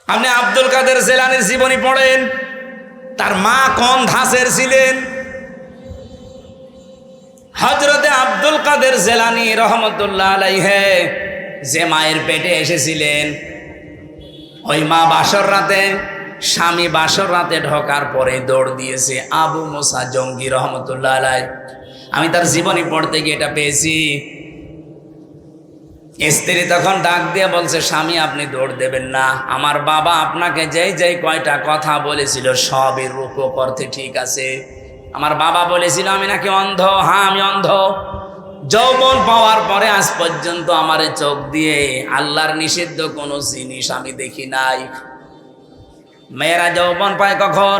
আপনি আব্দুল কাদের জেলানির জীবনী পড়েন, তার মা কোন ধাঁচের ছিলেন। হযরতে আব্দুল কাদের জেলানি রহমতুল্লাহ আলাইহি যে মায়ের পেটে এসেছিলেন, ওই মা বাসর রাতে, স্বামী বাসর রাতে ঢোকার পরে দৌড় দিয়েছে আবু মুসা জঙ্গি রহমতুল্লাহ আলাইহি। আমি তার জীবনী পড়তে গিয়ে এটা পেয়েছি। স্ত্রী তখন ডাক দিয়ে বলছে, স্বামী আপনি দৌড় দেবেন না, আমার বাবা আপনাকে যেই যেই কয়টা কথা বলেছিল সবই রূপক অর্থে ঠিক আছে। আমার বাবা বলেছিল আমি নাকি অন্ধ, হ্যাঁ আমি অন্ধ। যৌবন পাওয়ার পরে আজ পর্যন্ত আমার চোখ দিয়ে আল্লাহর নিষিদ্ধ কোনো জিনিস আমি দেখি নাই। মেয়েরা যৌবন পায় কখন?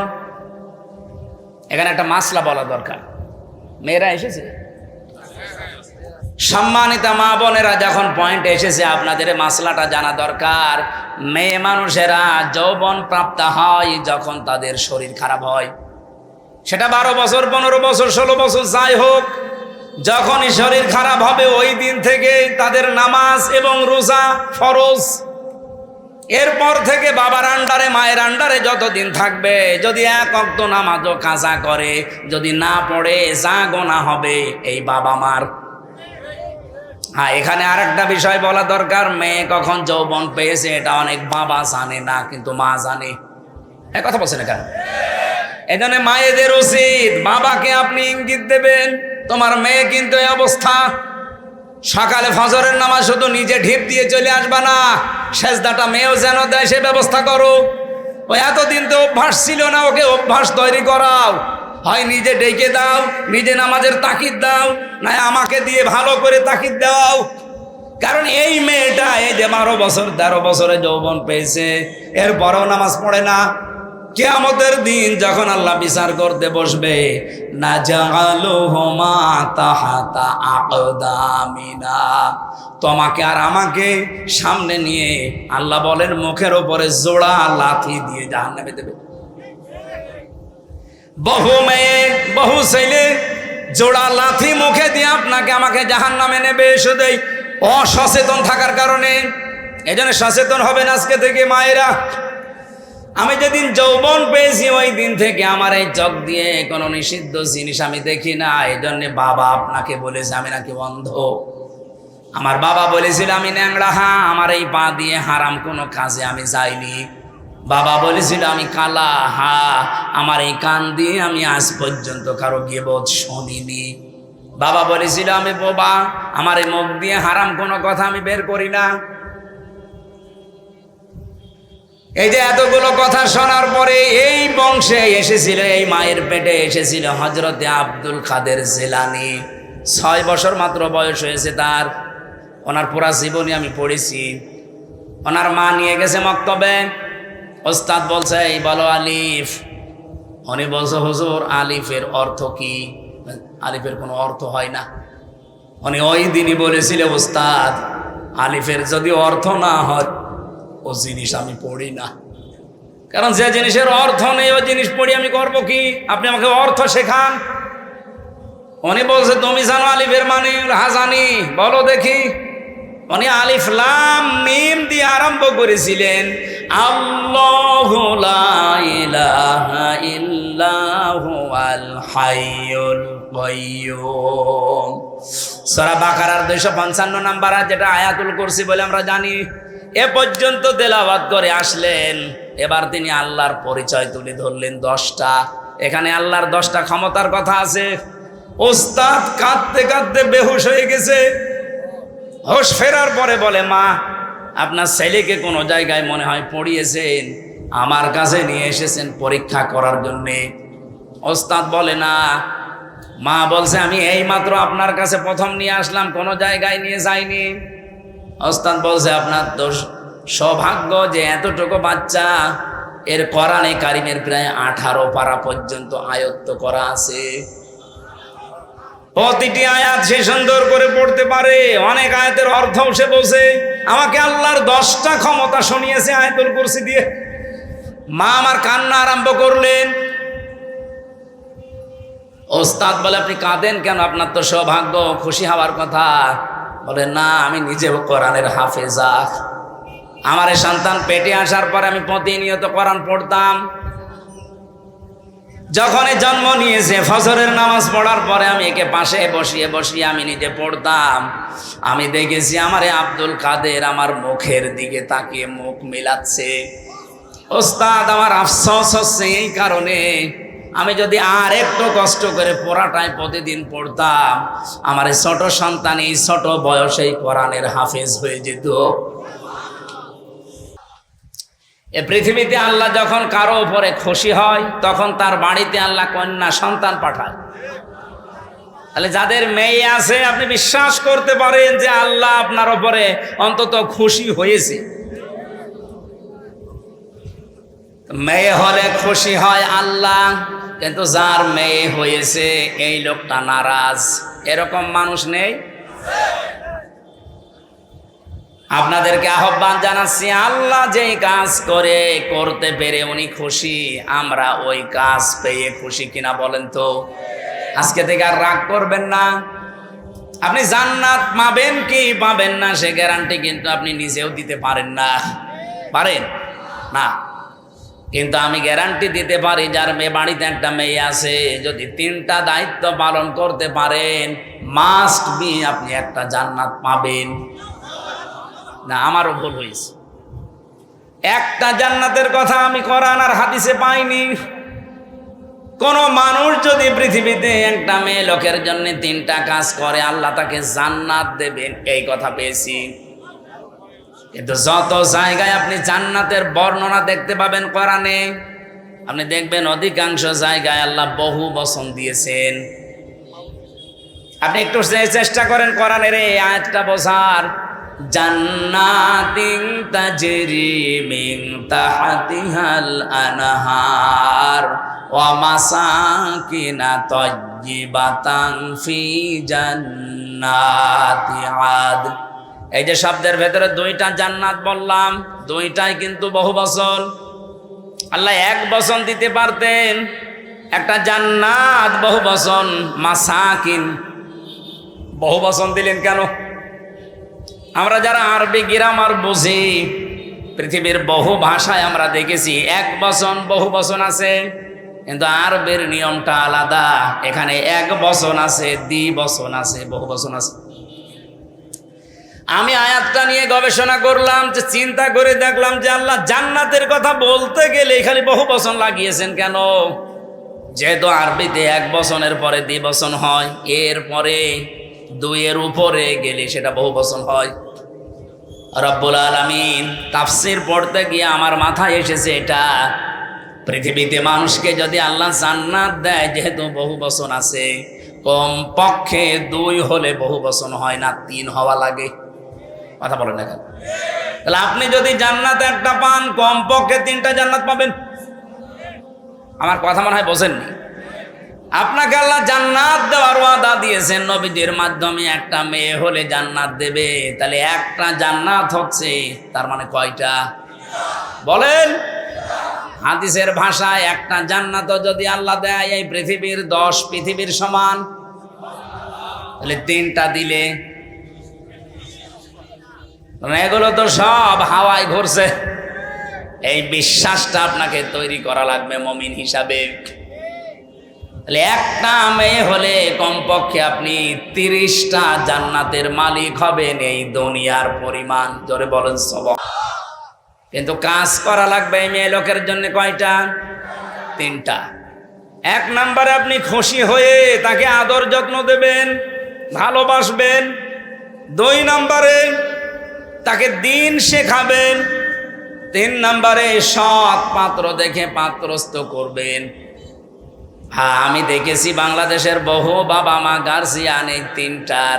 এখানে একটা মাসলা বলা দরকার। মেয়েরা এসেছে, সম্মানিতা মা বোনেরা, যখন পয়েন্ট এসেছে আপনাদের মাসলাটা জানা দরকার। মেয়ে মানুষেরা যৌবন প্রাপ্ত হয় যখন তাদের শরীর খারাপ হয়, সেটা 12 বছর 15 বছর 16 বছর যাই হোক, যখনই শরীর খারাপ হবে ওই দিন থেকে তাদের নামাজ এবং রোজা ফরজ। এরপর থেকে বাবার আন্ডারে মায়ের আন্ডারে যতদিন থাকবে, যদি এক ওয়াক্ত নামাজও কাজা করে, যদি না পড়ে যা গোনা হবে এই বাবা মার। হ্যাঁ, এখানে আরেকটা বিষয় বলা দরকার, মেয়ে কখন যৌবন পেয়েছে এটা অনেক বাবা জানে না, কিন্তু মা জানে। এক কথা বলছেন এখানে। এই জন্য মায়েদের উচিত বাবাকে আপনি ইঙ্গিত দেবেন, তোমার মেয়ে কিন্তু এই অবস্থা। সকালে ফজরের নামাজ শুধু নিজে ঢিপ দিয়ে চলে আসবা না, সেজদাটা মেয়েও যেন দেয় সে ব্যবস্থা করো। ওই এতদিন তো অভ্যাস ছিল না, ওকে অভ্যাস তৈরি করাও। হয় নিজে ডেকে দাও, নিজে নামাজের তাকিদ দাও, না আমাকে দিয়ে ভালো করে তাকিদ দাও। কারণ এই মেয়েটা এই যে 12 বছর 13 বছরে যৌবন পেয়েছে, এরপরেও নামাজ পড়ে না। কিয়ামতের দিন যখন আল্লাহ বিচার করতে বসবে, নাজালুহুমা তাহাতা আকদামিনা, তোমাকে আর আমাকে সামনে নিয়ে আল্লাহ বলেন মুখের উপরে জোড়া লাথি দিয়ে জাহান্নামে দেবে। বহু মেয়ে বহু ছেলে জোড়া লাথি মুখে দিয়ে আপনাকে আমাকে জাহান্নামে নেবে, শুধু অসচেতন থাকার কারণে। এজন্য সচেতন হবেন আজকে থেকে মায়েরা। আমি যেদিন যৌবন পেয়েছি ওই দিন থেকে আমার এই চোখ দিয়ে কোনো নিষিদ্ধ জিনিস আমি দেখি না। এই জন্য বাবা আপনাকে বলেছে আমি নাকি অন্ধ। আমার বাবা বলেছিল আমি ন্যাংরা, হ্যাঁ আমার এই পা দিয়ে হারাম কোনো কাজে আমি যাইনি। বাবা বলেছিল আমি কালা, হ্যাঁ আমার এই কান দিয়ে আমি আজ পর্যন্ত কারো গীবত শুনিনি। বাবা বলেছিল আমি বোবা, আমার এই মুখ দিয়ে হারাম কোনো কথা আমি বের করি না। এই যে এতগুলো কথা শোনার পরে এই বংশে এসেছিল, এই মায়ের পেটে এসেছিল হযরতে আব্দুল কাদের জেলানি। 6 বছর মাত্র বয়স হয়েছে তার। ওনার পুরা জীবনী আমি পড়েছি। ওনার মা নিয়ে গেছে মক্তবে, ওস্তাদ বলছে এই বলো আলিফ। উনি বলছে হুজুর আলিফের অর্থ কি? আলিফের কোনো অর্থ হয় না। উনি ওই দিনই বলেছিল ওস্তাদ আলিফের যদি অর্থ না হয় ও জিনিস আমি পড়ি না। কারণ যে জিনিসের অর্থ নেই ওই জিনিস পড়ি আমি করবো কি? আপনি আমাকে অর্থ শেখান। উনি বলছে তুমি জানো আলিফের মানে? হ্যাঁ জানি। বলো দেখি। উনি আলিফ লাম মিম দিয়ে আরম্ভ করেছিলেন, আল্লাহু লা ইলাহা ইল্লাহু আল হাইয়ুল কাইয়্যুম। সূরা বাকারার 255 নাম্বার যেটা আয়াতুল কুরসি বলে আমরা জানি। এ পর্যন্ত তেলাওয়াত করে আসলেন। এবার তিনি আল্লাহর পরিচয় তুলে ধরলেন 10টা। এখানে আল্লাহর 10টা ক্ষমতার কথা আছে। ওস্তাদ কাঁদতে কাঁদতে বেহুশ হয়ে গেছে। হোশ ফেরার পরে বলে মা আপনার ছেলেকে কোনো জায়গায় মনে হয় পড়িয়েছেন, আমার কাছে নিয়ে এসেছেন পরীক্ষা করার জন্যে। ওস্তাদ বলে না। মা বলছে আমি এই মাত্র আপনার কাছে প্রথম নিয়ে আসলাম, কোনো জায়গায় নিয়ে যাইনি। ওস্তাদ বলছে আপনার তো সৌভাগ্য যে এতটুকু বাচ্চা এর কোরআনে কারিমের প্রায় 18 পারা পর্যন্ত আয়ত্ত করা আছে। প্রতিটি আয়াত সে সুন্দর করে পড়তে পারে, অনেক আয়াতের অর্থ সে বোঝে। আমাকে আল্লাহর 10টা ক্ষমতা শুনিয়েছে আয়াতুল কুরসি দিয়ে। মা আমার কান্না আরম্ভ করলেন। ওস্তাদ বলে আপনি কাঁদেন কেন? আপনার তো সৌভাগ্য, খুশি হওয়ার কথা। বলে না আমি নিজেও কোরআনের হাফেজা। আমার এই সন্তান পেটে আসার পরে আমি প্রতিনিয়ত কোরআন পড়তাম। যখনই জন্ম নিয়েছে ফজরের নামাজ পড়ার পরে আমি একে পাশে বসিয়ে বসিয়ে আমি নিজে পড়তাম। আমি দেখেছি আমার আব্দুল কাদের আমার মুখের দিকে তাকিয়ে মুখ মিলাচ্ছে। ওস্তাদ, আমার আফসোস হচ্ছে এই কারণে, আমি যদি আর একটু কষ্ট করে পড়াটাই প্রতিদিন পড়তাম, আমার এই ছোট সন্তান এই ছোট বয়সেই কোরআনের হাফেজ হয়ে যেত। এ পৃথিবীতে আল্লাহ যখন কারো উপরে খুশি হয় তখন তার বাড়িতে আল্লাহ কন্যা সন্তান পাঠায়। তাহলে যাদের মেয়ে আছে আপনি বিশ্বাস করতে পারেন যে আল্লাহ আপনার উপরে অন্তত খুশি হয়েছে। মেয়ে হলে খুশি হয় আল্লাহ, কিন্তু যার মেয়ে হয়েছে এই লোকটা নারাজ, এরকম মানুষ নেই? আপনাদেরকে আহ্বান জানাচ্ছি, আল্লাহ যেই কাজ করতে পেরে উনি খুশি, আমরা ওই কাজ পেয়ে খুশি কিনা বলেন তো? আজকে থেকে আর রাগ করবেন না। আপনি জান্নাত পাবেন কি পাবেন না সে গ্যারান্টি কিন্তু আপনি নিজেও দিতে পারেন না। পারেন না? কিন্তু আমি গ্যারান্টি দিতে পারি, যার বাড়িতে একটা মেয়ে আছে, যদি 3টা দায়িত্ব পালন করতে পারেন মাস্ট বি আপনি একটা জান্নাত পাবেন। না, আমারও ভুল হয়েছে। একটা জান্নাতের কথা আমি কোরআন আর হাদিসে পাইনি। কোন মানুষ যদি পৃথিবীতে একটা মেয়ে লোকের জন্য 3টা কাজ করে আল্লাহ তাকে জান্নাত দেবেন, এই কথা পেয়েছি। কিন্তু যত জায়গায় আপনি জান্নাতের বর্ণনা দেখতে পাবেন কোরআনে, আপনি দেখবেন অধিকাংশ জায়গায় আল্লাহ বহু বচন দিয়েছেন। আপনি একটু চেষ্টা করেন কোরআনের এই আয়াতটা বোঝার। জান্নাতিন তাজরি মিন তাহতিহাল আনহার ওয়া মাসাকিনা তাইয়্যিবাতান ফি জান্নাতি আদন। এই যে শব্দের ভেতরে 2টা জান্নাত বললাম, 2টাই কিন্তু বহু বচন। আল্লাহ এক বচন দিতে পারতেন, একটা জান্নাত বহু বচন, মাসাকিন বহু বচন দিলেন কেন? আমরা যারা আরবি গ্রামার বুঝি, পৃথিবীর বহু ভাষায় আমরা দেখেছি এক বচন বহু বচন আছে, কিন্তু আরবের নিয়মটা আলাদা। এখানে এক বচন আছে, দ্বিবচন আছে, বহু বচন আছে। আমি আয়াতটা নিয়ে গবেষণা করলাম, যে চিন্তা করে দেখলাম যে আল্লাহ জান্নাতের কথা বলতে গেলে খালি বহু বচন লাগিয়েছেন কেন? যেহেতু আরবিতে এক বচনের পরে দ্বিবচন হয়, এরপরে 2-এর উপরে গেলে সেটা বহু বচন হয়। রব্বুল আলামিন তাফসীর পড়তে গিয়ে আমার মাথায় এসেছে এটা, পৃথিবীতে মানুষকে যদি আল্লাহ জান্নাত দেয়, যেহেতু বহু বচন আছে, কম পক্ষে 2 হলে বহু বচন হয় না, 3 হওয়া লাগে। কথা বলেন না কেন? তাহলে আপনি যদি জান্নাত একটা পান, কম পক্ষে 3টা জান্নাত পাবেন। আমার কথা মনে হয় বোঝেননি। আপনাকে আল্লাহ জান্নাত দেওয়ার ওয়াদা দিয়েছেন নবীদের মাধ্যমে, একটা মেয়ে হলে জান্নাত দেবে। তাহলে একটা জান্নাত হচ্ছে, তার মানে কয়টা বলেন? হাদিসের ভাষায় একটা জান্নাত যদি আল্লাহ দেয় এই পৃথিবীর 10 পৃথিবীর সমান, তাহলে 3টা দিলে এগুলো তো সব হাওয়ায় ঘুরছে। এই বিশ্বাসটা আপনাকে তৈরি করা লাগবে মুমিন হিসাবে। তাহলে একটা মেয়ে হলে কমপক্ষে আপনি 30টা জান্নাতের মালিক হবেন, এই দুনিয়ার পরিমাণ। জোরে বলেন সুবহানাল্লাহ। কিন্তু কাজ করা লাগবে এই মেয়ে লোকের জন্য কয়টা? 3টা। 1 নম্বরে আপনি খুশি হয়ে তাকে আদর যত্ন দেবেন, ভালোবাসবেন। 2 নম্বরে তাকে দিন শেখাবেন। 3 নম্বরে সৎ পাত্র দেখে পাত্রস্থ করবেন। হ্যাঁ, আমি দেখেছি বাংলাদেশের বহু বাবা মা গার্জিয়ান এই 3টার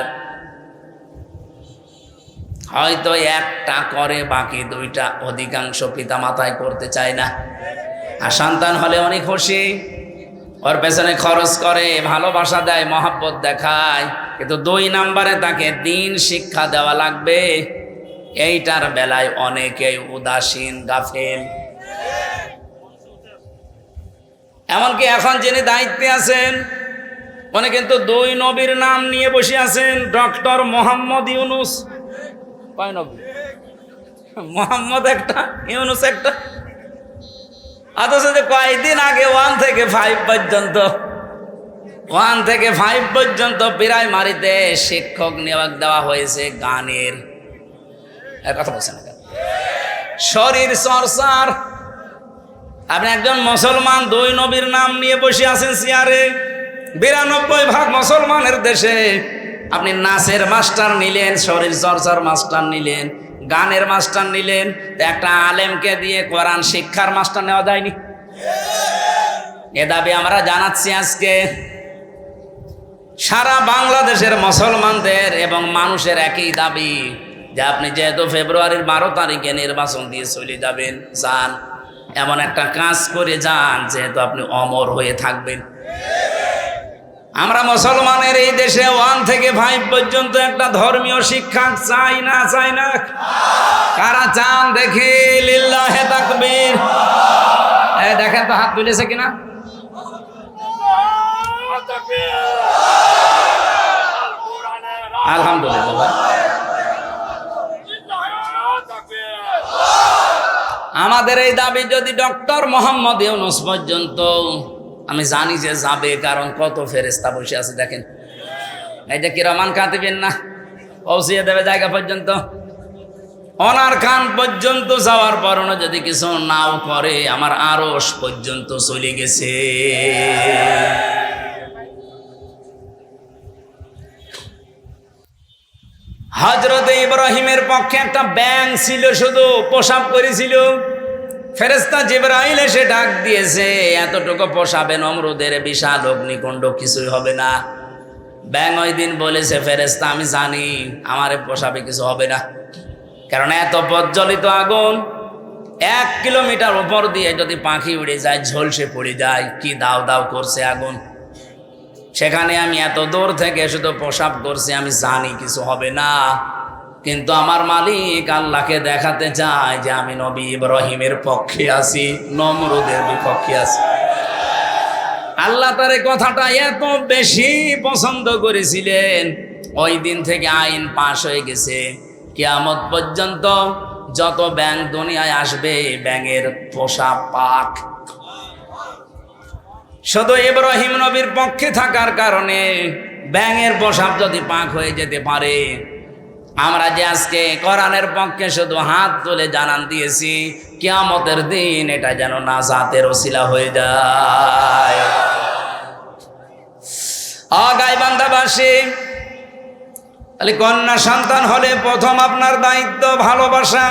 হয়তো একটা করে, বাকি 2টা অধিকাংশ পিতা মাতায় করতে চায় না। আর সন্তান হলে অনেক খুশি, ওর পেছনে খরচ করে, ভালোবাসা দেয়, মহব্বত দেখায়, কিন্তু 2 নম্বরে তাকে দিন শিক্ষা দেওয়া লাগবে। এইটার বেলায় অনেকেই উদাসীন, গাফেল। এমনকি এখন যিনি দায়িত্বে আছেন উনি কিন্তু 2 নবীর নাম নিয়ে বসে আছেন, ডক্টর মোহাম্মদ ইউনুস। কয় নবী? মোহাম্মদ একটা, ইউনুস একটা। অথচ যে কয়েকদিন আগে 1 থেকে 5 পর্যন্ত প্রাইমারিতে শিক্ষক নিয়োগ দেওয়া হয়েছে গানের। কথা বলছেন না, শরীর চর্চার। আপনি একজন মুসলমান 2 নবীর নাম নিয়ে বসে আছেন চেয়ারে। 92% মুসলমানের দেশে আপনি নাচের মাস্টার নিলেন, শরীর চর্চার মাস্টার নিলেন, গানের মাস্টার নিলেন, একটা আলেমকে দিয়ে কোরআন শিক্ষার মাস্টার নেওয়া যায়নি? এ দাবি আমরা জানাচ্ছি আজকে। সারা বাংলাদেশের মুসলমানদের এবং মানুষের একই দাবি যে আপনি যেহেতু ফেব্রুয়ারির 12 তারিখে নির্বাচন দিয়ে চলে যাবেন, যান, এমন একটা কাজ করে যান যেহেতু আপনি অমর হয়ে থাকবেন। আমরা মুসলমানের এই দেশে 1 থেকে 5 পর্যন্ত একটা ধর্মীয় শিক্ষা চাই না? চাই না? কারা চান দেখি? লিল্লাহে তাকবীর। দেখেন তো হাত তুলেছে কিনা? আলহামদুলিল্লাহ। আমাদের এই দাবি যদি ডক্টর মোহাম্মদ ইউনূস পর্যন্ত, আমি জানি যে যাবে, কারণ কত ফেরেশতা বসে আছে দেখেন। এই যে কিরামান কাতিবিন না, পৌঁছিয়ে দেবে জায়গা পর্যন্ত। ওনার কান পর্যন্ত যাওয়ার পরও যদি কিছু নাও করে, আমার আরশ পর্যন্ত চলে গেছে। হযরত ইব্রাহিমের পক্ষে একটা ব্যাঙ ছিল, শুধু প্রসাব করেছিল। ফেরেশতা জিবরাইল এসে ডাক দিয়েছে, এতটুকু পোষাবে নমরুদের বিশাল অগ্নিকুণ্ড, কিছুই হবে না। ব্যাঙ ওই দিন বলেছে, ফেরেশতা আমি জানি আমার পোষাবে, কিছু হবে না, কারণ এত প্রজ্বলিত আগুন 1 কিলোমিটার উপর দিয়ে যদি পাখি উড়ে যায়, ঝলসে পড়ে যায়, কি দাও দাও করছে আগুন। সেখানে আমি এত দূর থেকে শুধু প্রসাব করছি, আমি জানি কিছু হবে না, কিন্তু আমার মালিক আল্লাহকে দেখাতে চায় যে আমি নবী ইব্রাহিমের পক্ষে আছি, নমরুদের বিপক্ষে আছি। আল্লাহ তার এই কথাটা এত বেশি পছন্দ করেছিলেন, ওই দিন থেকে আইন পাশ হয়ে গেছে, কিয়ামত পর্যন্ত যত ব্যাঙ দুনিয়ায় আসবে, ব্যাঙের পোষা পাক। শুধু ইব্রাহিম নবীর পক্ষে থাকার কারণে ব্যাঙের পোশাক যদি পাক হয়ে যেতে পারে, আমরা যে আজকে কোরআনের পক্ষে শুধু হাত তুলে জানান দিয়েছি, কিয়ামতের দিন এটা যেন নাজাতের ওসিলা হয়ে যায়। গাইবান্ধাবাসী, তাহলে কন্যা সন্তান হলে প্রথম আপনার দায়িত্ব ভালোবাসা।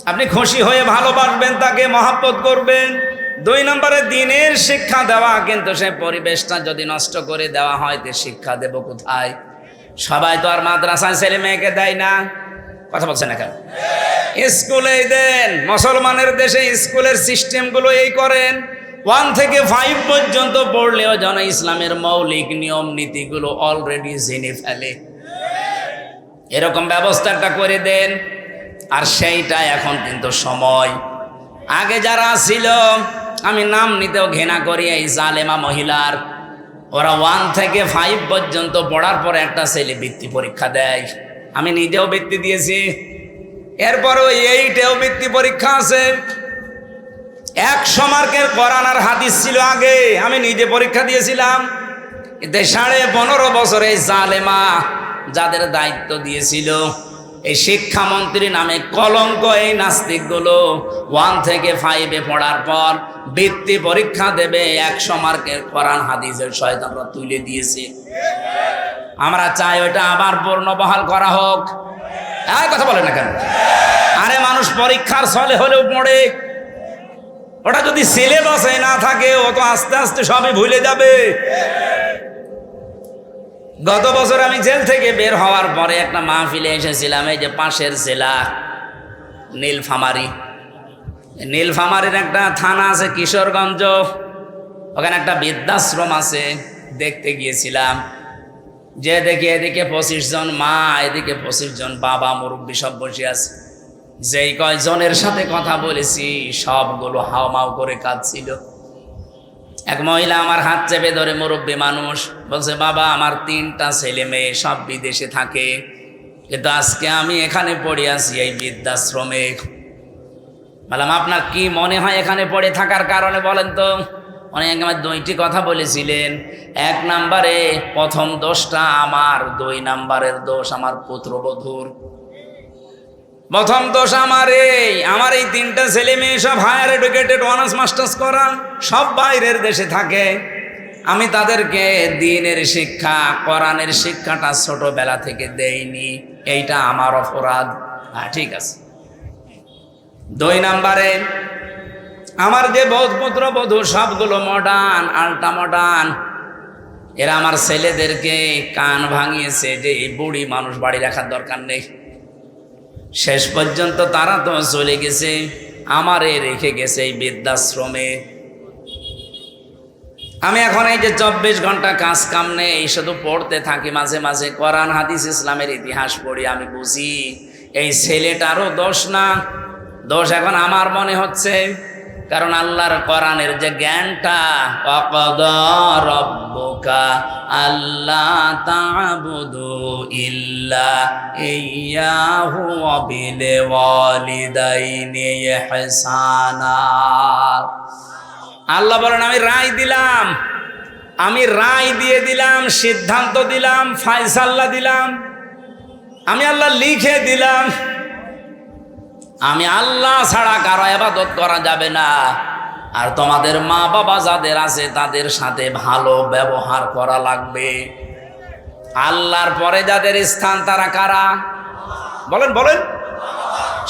আপনি খুশি হয়ে ভালোবাসবেন, তাকে মহব্বত করবেন। 2 নম্বরে দিনের শিক্ষা দেওয়া, কিন্তু সে পরিবেশটা যদি নষ্ট করে দেওয়া হয়, তে শিক্ষা দেব কোথায়? সবাই তো আর মাদ্রাসায় ছেলে মেয়েকে দেয় না। কথা বলছেন না কেন? স্কুলেই দেন। মুসলমানের দেশে স্কুলের সিস্টেমগুলো এই করেন, 1 থেকে 5 পর্যন্ত পড়লেও যেন ইসলামের মৌলিক নিয়ম নীতিগুলো অলরেডি জেনে ফেলে, এরকম ব্যবস্থাটা করে দেন। আর সেইটা এখন কিন্তু সময়। আগে যারা ছিল, আমি নাম নিতেও ঘৃণা করি, এই জালেমা মহিলার, ওরা 1 থেকে 5 পর্যন্ত পড়ার পরে একটা ছেলে বৃত্তি পরীক্ষা দেয়। আমি নিজেও বৃত্তি দিয়েছি। এরপরও 8এও বৃত্তি পরীক্ষা আছে। 100 মার্কের কোরআন আর হাদিস ছিল আগে, আমি নিজে পরীক্ষা দিয়েছিলাম। এতে 15.5 বছরে জালেমা যাদের দায়িত্ব দিয়েছিল, এই শিক্ষামন্ত্রী নামে কলঙ্ক, এই নাস্তিকগুলো 1 থেকে 5-এ পড়ার পর বৃত্তি পরীক্ষা দেবে, 100 মার্কের কোরআন হাদিসের শয়তানরা তুলে দিয়েছে। আমরা চাই ওটা আবার পূর্ণবহাল করা হোক। কথা বলে না কেন? আরে মানুষ পরীক্ষার ছলে হলেও পড়ে, ওটা যদি সিলেবাসে না থাকে, ও তো আস্তে আস্তে সবই ভুলে যাবে। গত বছর আমি জেল থেকে বের হওয়ার পরে একটা মাহফিলে এসেছিলাম, এই যে পাশের জেলা নীলফামারী। নীলফামারীর একটা থানা আছে কিশোরগঞ্জ, ওখানে একটা বৃদ্ধাশ্রম আছে, দেখতে গিয়েছিলাম। যে দেখি এদিকে 25 জন মা, এদিকে 25 জন বাবা, মুরব্বী সব বসে আছে। যেই কয়জনের সাথে কথা বলেছি, সবগুলো হাওমাও করে কাঁদছিল। এক মহিলা আমার হাত চেপে ধরে, মুরব্বী মানুষ, বলছে, বাবা আমার 3টা ছেলে মেয়ে, সব বিদেশে থাকে, কিন্তু আজকে আমি এখানে পড়ে আছি এই বৃদ্ধাশ্রমে। বললাম আপনার কি মনে হয় এখানে পড়ে থাকার কারণে বলেন তো? অনেক আমার দুইটি কথা বলেছিলেন। এক নম্বরে প্রথম দোষটা আমার, 2 নম্বরের দোষ আমার পুত্রবধূর। প্রথম দোষ আমার এই 3টা ছেলে মেয়ে সব হায়ার এডুকেটেড, অনার্স মাস্টার্স করা, সব বাইরের দেশে থাকে। আমি তাদেরকে দ্বীনের শিক্ষা, কোরআনের শিক্ষাটা ছোটবেলা থেকে দেইনি, এইটা আমার অপরাধ। হ্যাঁ ঠিক আছে। 2 নম্বরে আমার যে পুত্রবধূ সবগুলো মডার্ন, আল্ট্রা মডার্ন। এরা আমার ছেলেদেরকে কান ভাঙিয়েছে যে এই বুড়ি মানুষ বাড়ি রাখার দরকার নেই। শেষ পর্যন্ত তারা তো চলে গেছে, আমারে রেখে গেছে এই বৃদ্ধাশ্রমে। আমি এখন এই যে 24 ঘন্টা কাজ কাম নেই, শুধু পড়তে থাকি, মাঝে মাঝে কোরআন হাদিস ইসলামের ইতিহাস পড়ি। আমি বুঝি এই ছেলেটারও দোষ না, দোষ এখন আমার মনে হচ্ছে। কারণ আল্লাহর কোরআনের যে জ্ঞানটা, ওয়াকাদা রাব্বুকা আল্লা তা'বুদু ইল্লা ইয়্যাহু ওয়া বিল ওয়ালিদাইনি ইহসানা। আল্লাহ বলেন আমি রায় দিলাম, আমি রায় দিয়ে দিলাম, সিদ্ধান্ত দিলাম, ফায়সালা দিলাম, আমি আল্লাহ লিখে দিলাম, আমি আল্লাহ ছাড়া কারো ইবাদত করা যাবে না। আর তোমাদের মা বাবা যাদের আছে তাদের সাথে ভালো ব্যবহার করা লাগবে। আল্লাহর পরে যাদের স্থান তারা কারা? বলেন বলেন।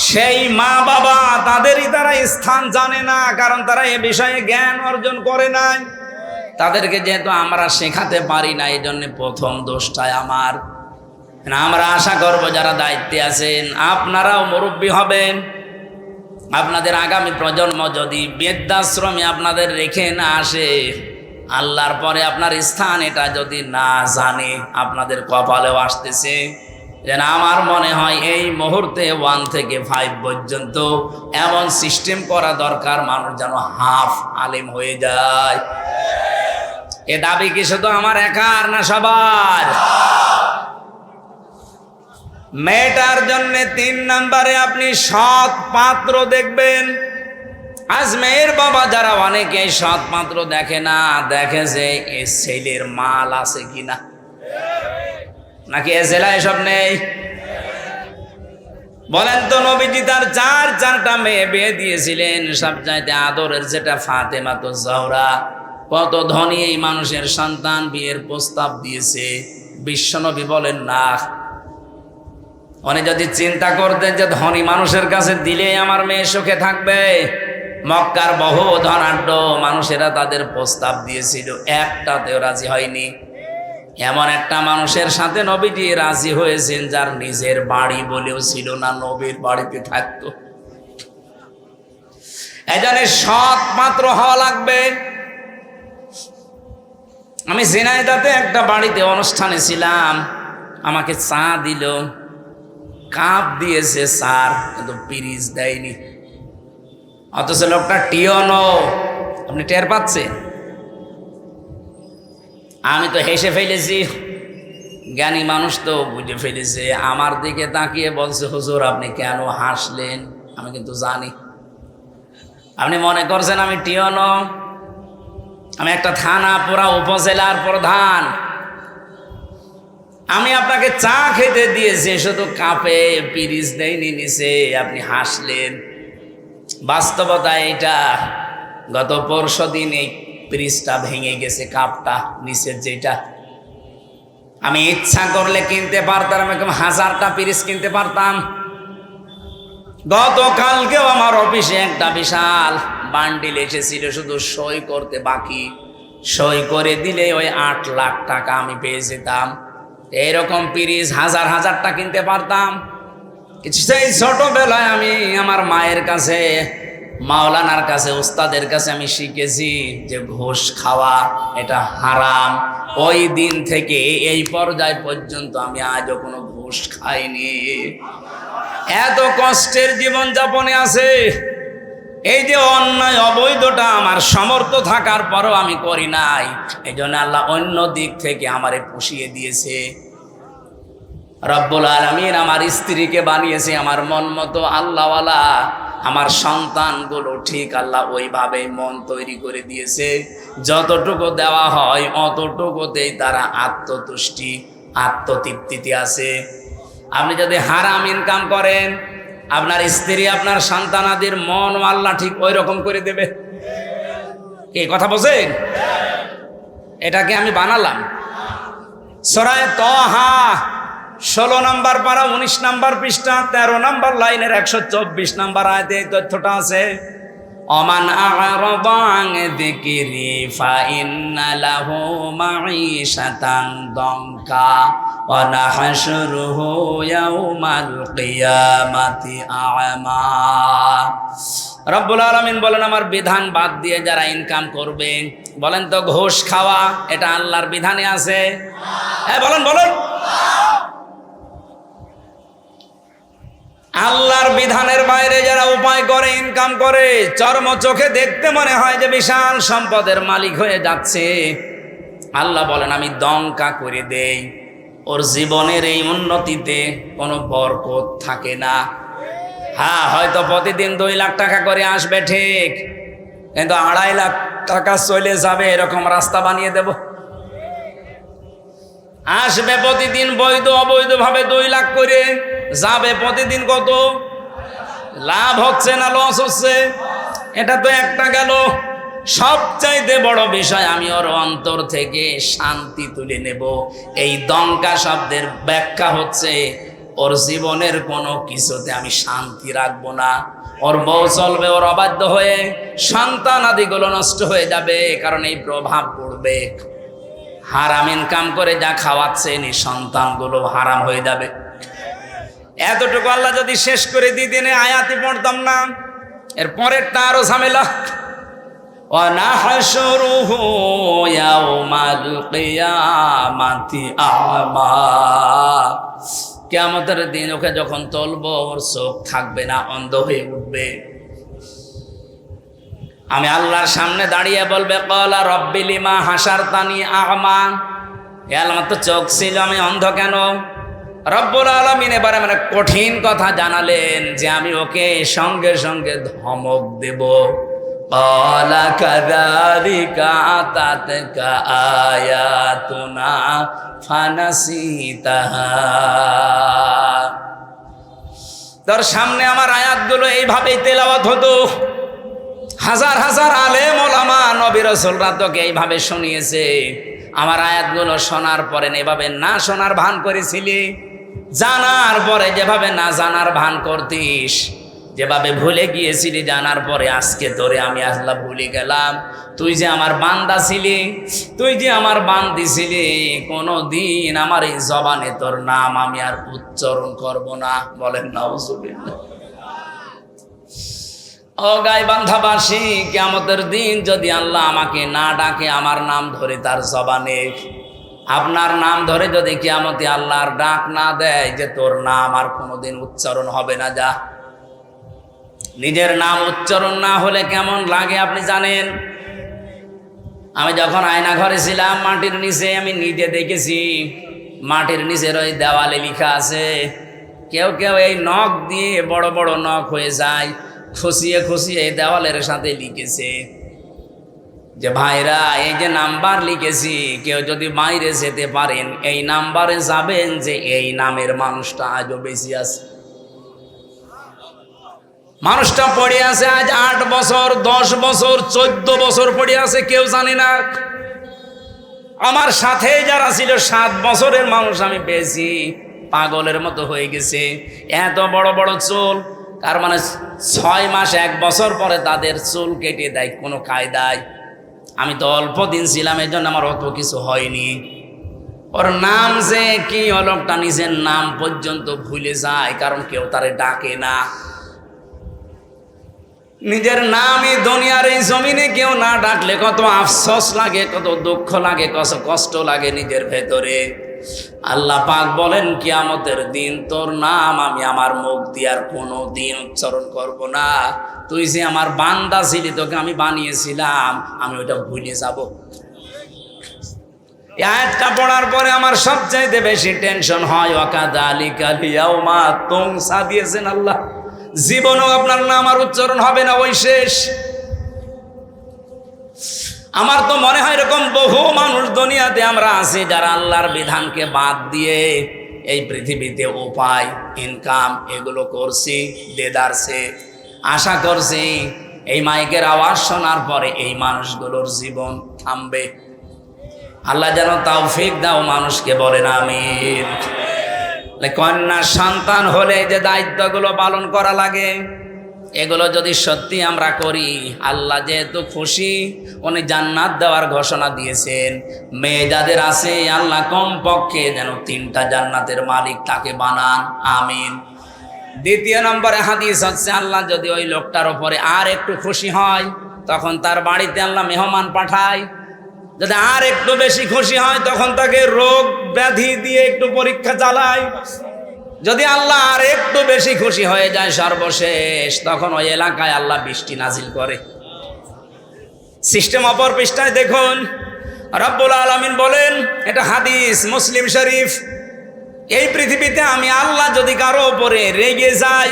সেই মা বাবা, তাদেরই তারা স্থান জানে না, কারণ তারা এ বিষয়ে জ্ঞান অর্জন করে নাই। তাদেরকে যেহেতু আমরা শেখাতে পারি না, এই জন্য প্রথম দোষটাই আমার। আমরা আশা করব যারা দায়িত্বে আছেন আপনারাও মুরব্বী হবেন। আপনাদের আগামী প্রজন্ম যদি বৃদ্ধাশ্রমে আপনাদের রেখে না আসে, আল্লাহর পরে আপনার স্থান এটা যদি না জানে, আপনাদের কপালেও আসতেছে। যেন আমার মনে হয় এই মুহূর্তে 1 থেকে 5 পর্যন্ত এমন সিস্টেম করা দরকার, মানুষ যেন হাফ আলেম হয়ে যায়। এ দাবি কি শুধু আমার একার না সবার? মেয়েটার জন্য 3 নম্বরে আপনি সৎ পাত্র দেখবেন। আজ মেয়ের বাবা যারা অনেকে সৎ পাত্র দেখে না, দেখে যে এ ছেলের মাল আছে কিনা, নাকি এ জেলায় সব নেই। বলেন তো, নবীজি তার 4টা মেয়ে বিয়ে দিয়েছিলেন, সবচাইতে আদরের যেটা ফাতেমা তো জহরা। কত ধনী এই মানুষের সন্তান, বিয়ের প্রস্তাব দিয়েছে, বিশ্বনবী বলেন না। উনি যদি চিন্তা করতেন যে ধনী মানুষের কাছে দিলে আমার মেয়ে সুখে থাকবে, মক্কার বহু ধনাঢ্য মানুষেরা তাদের প্রস্তাব দিয়েছিল, একটাতেও রাজি হয়নি। এমন একটা মানুষের সাথে নবীজি রাজি হয়েছেন যার নিজের বাড়ি বলেও ছিল না, নবীর বাড়িতে থাকতো। এজন্য সৎ পাত্র হওয়া লাগবে। আমি ঝিনাইদহে একটা বাড়িতে অনুষ্ঠানে ছিলাম, আমাকে চা দিল, কাপ দিয়েছে স্যার, কিন্তু পিরিচ দেয়নি। অথচ লোকটা টিয়নো, আপনি টের পাচ্ছেন? আমি তো হেসে ফেলেছি, জ্ঞানী মানুষ তো বুঝে ফেলেছে। আমার দিকে তাকিয়ে বলছে, হুজুর আপনি কেন হাসলেন? আমি কিন্তু জানি আপনি মনে করছেন আমি টিয়নো। আমি একটা থানা পুরা উপজেলার প্রধান। আমি আপনাকে চা খেতে দিয়েছি, শুধু কাপে পিরিচ দেয়নি নিচে, আপনি হাসলেন। বাস্তবতা এটা, গত পরশুদিন এই পিরিচটা ভেঙে গেছে, কাপটা নিচের যেটা। আমি ইচ্ছা করলে কিনতে পারতাম, এরকম 1000টা পিরিচ কিনতে পারতাম। গতকালকেও আমার অফিসে একটা বিশাল বান্ডিল এসেছিল, শুধু সই করতে বাকি। সই করে দিলে ওই 8 লাখ টাকা আমি পেয়ে যেতাম। এইরকম পিরিচ 1000টা কিনতে পারতাম। কিছু সেই ছোটবেলায় আমি আমার মায়ের কাছে, মাওলানার কাছে, উস্তাদের কাছে আমি শিখেছি যে ঘুষ খাওয়া এটা হারাম। ওই দিন থেকে এই পর্যায় পর্যন্ত আমি আজও কোনো ঘুষ খাইনি। এত কষ্টের জীবন যাপনে আছে, এই যে অন্যায় অবৈধটা আমার সামর্থ্য থাকার পরও আমি করি নাই। এই জন্য আল্লাহ অন্য দিক থেকে আমারে পুষিয়ে দিয়েছে। রব্বুল আলামিন আমার স্ত্রীকে বানিয়েছে আমার মন মতো আল্লাহওয়ালা, আমার সন্তানগুলো ঠিক আল্লাহ ওইভাবেই মন তৈরি করে দিয়েছে, যতটুকু দেওয়া হয় অতটুকুতেই তারা আত্মতুষ্টি আত্মতৃপ্তিতে আছে। আপনি যদি হারাম ইনকাম করেন, আপনার স্ত্রী আপনার সন্তানাদির মন আল্লাহ ঠিক ওই রকম করে দেবে। কি কথা বলছেন? এটাকে আমি বানালাম। সূরা তাহা 16 নম্বর পারা 19 নম্বর পৃষ্ঠা 13 নম্বর লাইনের 124 নম্বর আয়াতে এই তথ্যটা আছে। ওমান আ'রাদা আন যিকরি ফাইন্না লাহু মাঈশাতান দঙ্কা ওয়া নাহশুরুহু ইয়াউমাল কিয়ামাতি আ'মা। রব্বুল আলামিন বলেন, আমার বিধান বাদ দিয়ে যারা ইনকাম করবে, বলেন তো ঘুষ খাওয়া এটা আল্লাহর বিধানে আছে? হ্যাঁ বলেন বলেন। আল্লাহর বিধানের বাইরে যারা উপায় করে ইনকাম করে, চর্ম চোখে দেখতে মনে হয় যে বিশাল সম্পদের মালিক হয়ে যাচ্ছে, আল্লাহ বলেন আমি দঙ্কা করে দেই, ওর জীবনের এই উন্নতিতে কোনো বরকত থাকে না। হ্যাঁ, হয়তো প্রতিদিন 2 লাখ টাকা করে আসবে ঠিক, কিন্তু 2.5 লাখ টাকা চলে যাবে এরকম রাস্তা বানিয়ে দেব। আসবে প্রতিদিন বৈধ অবৈধভাবে 2 লাখ করে, যাবে প্রতিদিন কত? লাভ হচ্ছে না লস হচ্ছে? এটা তো একটা গেল। সবচাইতে বড় বিষয়, আমি ওর অন্তর থেকে শান্তি তুলে নেব। এই দঙ্কা শব্দের ব্যাখ্যা হচ্ছে ওর জীবনের কোনো কিছুতে আমি শান্তি রাখবো না। ওর বউ চলবে ওর অবাধ্য হয়ে, সন্তান আদিগুলো নষ্ট হয়ে যাবে, কারণ এই প্রভাব পড়বে। হারাম ইনকাম করে যা খাওয়াচ্ছেন এই সন্তানগুলো হারাম হয়ে যাবে। এতটুকু আল্লাহ যদি শেষ করে দিতেন আয়াতি পড়তাম না। এর পরেরটা আরো ঝামেলা। ওয়া নাহশুরুহু ইয়াউমাল কিয়ামাতি আ'মা। কিয়ামতের দিন ওকে যখন তুলবো, ওর চোখ থাকবে না, অন্ধ হয়ে উঠবে। আমি আল্লাহর সামনে দাঁড়িয়ে বলবে, ক্বালা রাব্বি লিমা হাসারতানি আ'মা। হে আল্লাহ, আমার তো চোখ ছিল, আমি অন্ধ কেন? রব্বুল আলামিন এবারে মানে কঠিন কথা জানালেন যে আমি ওকে সঙ্গে সঙ্গে ধমক দেব। ক্বালা কাযালিকা আতাতকা আয়াতুনা ফানাসিতাহা। তোর সামনে আমার আয়াতগুলো এইভাবেই তেলাওয়াত হতো। হাজার হাজার আলেম ওলামা নবী রাসূলরা তোকে এইভাবে শুনিয়েছে। আমার আয়াতগুলো শোনার পরে এভাবে না শোনার ভান করেছিলি, জানার পরে যেভাবে না জানার ভান করতিস, যেভাবে ভুলে গিয়েছিলি জানার পরে, আজকে তোরে আমি আল্লাহ ভুলে গেলাম। তুই যে আমার বান্দা ছিলি, তুই যে আমার বান্দি ছিলি, কোনোদিন আমার এই জবানে তোর নাম আমি আর উচ্চারণ করব না। বলেন নাউজুবিল্লাহ। ও গাইবান্ধাবাসী, কিয়ামতের দিন যদি আল্লাহ আমাকে না ডাকে, আমার নাম ধরে তার জবানে, আপনার নাম ধরে যদি কিয়ামতে আল্লাহর ডাক না দেয় যে তোর নাম আর কোনোদিন উচ্চারণ হবে না, যা। নিজের নাম উচ্চারণ না হলে কেমন লাগে আপনি জানেন? আমি যখন আয়না ঘরে ছিলাম, মাটির নিচে আমি নিজে দেখেছি, মাটির নিচের ওই দেওয়ালে লেখা আছে। কেউ কেউ এই নখ দিয়ে বড় বড় নখ হয়ে যায়, খুশিয়ে খুশিয়ে এই দেওয়ালের সাথে লিখেছে যে ভাইরা, এই যে নাম্বার লিখেছি, কেউ যদি বাইরে যেতে পারেন এই নাম্বারে যাবেন, যে এই নামের মানুষটা আজও বেশি আছে। মানুষটা পড়ে আছে আজ 8 বছর, 10 বছর, 14 বছর পড়ে আছে, কেউ জানে না। আমার সাথে যারা ছিল 7 বছরের মানুষ আমি পেয়েছি, পাগলের মতো হয়ে গেছে। এত বড় বড় চুল, তার মানে 6 মাস 1 বছর পরে তাদের চুল কেটে দেয় কোনো কায়দায়। আমি তো অল্প দিন ছিলাম, এই জন্য আমার অত কিছু হয়নি। ওর নাম যে কি, লোকটা নিজের নাম পর্যন্ত ভুলে যায়, কারণ কেউ তারে ডাকে না। নিজের নামই দুনিয়ার এই জমিনে কেউ না ডাকলে কত আফসোস লাগে, কত দুঃখ লাগে, কত কষ্ট লাগে নিজের ভেতরে। আল্লাহ পাক বলেন, কিয়ামতের দিন তোর নাম আমি আমার মুখ দিয়ে আর কোনো দিন উচ্চারণ করব না। তুই যে আমার বান্দা ছিলি, তোকে আমি বানিয়েছিলাম, আমি ওইটা ভুলে যাব। এই আয়াতটা পড়ার পরে আমার সবচাইতে বেশি টেনশন হয়, ওয়াকাযালিকা লিয়াউমা তুনসা দিয়েছেন আল্লাহ, জীবনও আপনার নাম আর উচ্চারণ হবে না, ওই শেষ। আমার তো মনে হয় এরকম বহু মানুষ দুনিয়াতে আমরা আছি যারা আল্লাহর বিধানকে বাদ দিয়ে এই পৃথিবীতে উপায়, ইনকাম এগুলো করছি, দেদারছে। আশা করছি এই মাইকের আওয়াজ শোনার পরে এই মানুষগুলোর জীবন থামবে। আল্লাহ যেন তৌফিক দাও মানুষকে, বলেন আমিন। কন্যা সন্তান হলে যে দায়িত্বগুলো পালন করা লাগে, এগুলো যদি সত্যি আমরা করি, আল্লাহ যেহেতু খুশি, উনি জান্নাত দেওয়ার ঘোষণা দিয়েছেন। মেয়ে যাদের আছে আল্লাহ কমপক্ষে যেন 3টা জান্নাতের মালিক তাকে বানান, আমিন। দ্বিতীয় নম্বরে হাদিস হচ্ছে, আল্লাহ যদি ওই লোকটার উপরে আর একটু খুশি হয়, তখন তার বাড়িতে আল্লাহ মেহমান পাঠায়। যদি আর একটু বেশি খুশি হয়, তখন তাকে রোগ ব্যাধি দিয়ে একটু পরীক্ষা চালায়। যদি আল্লাহ আর একটু বেশি খুশি হয়ে যায়, সর্বশেষ তখন ওই এলাকায় আল্লাহ বৃষ্টি নাজিল করে। সিস্টেম অপর পৃষ্ঠায় দেখুন, রব্বুল আলামিন বলেন, এটা হাদিস মুসলিম শরীফ, এই পৃথিবীতে আমি আল্লাহ যদি কারো উপরে রেগে যাই,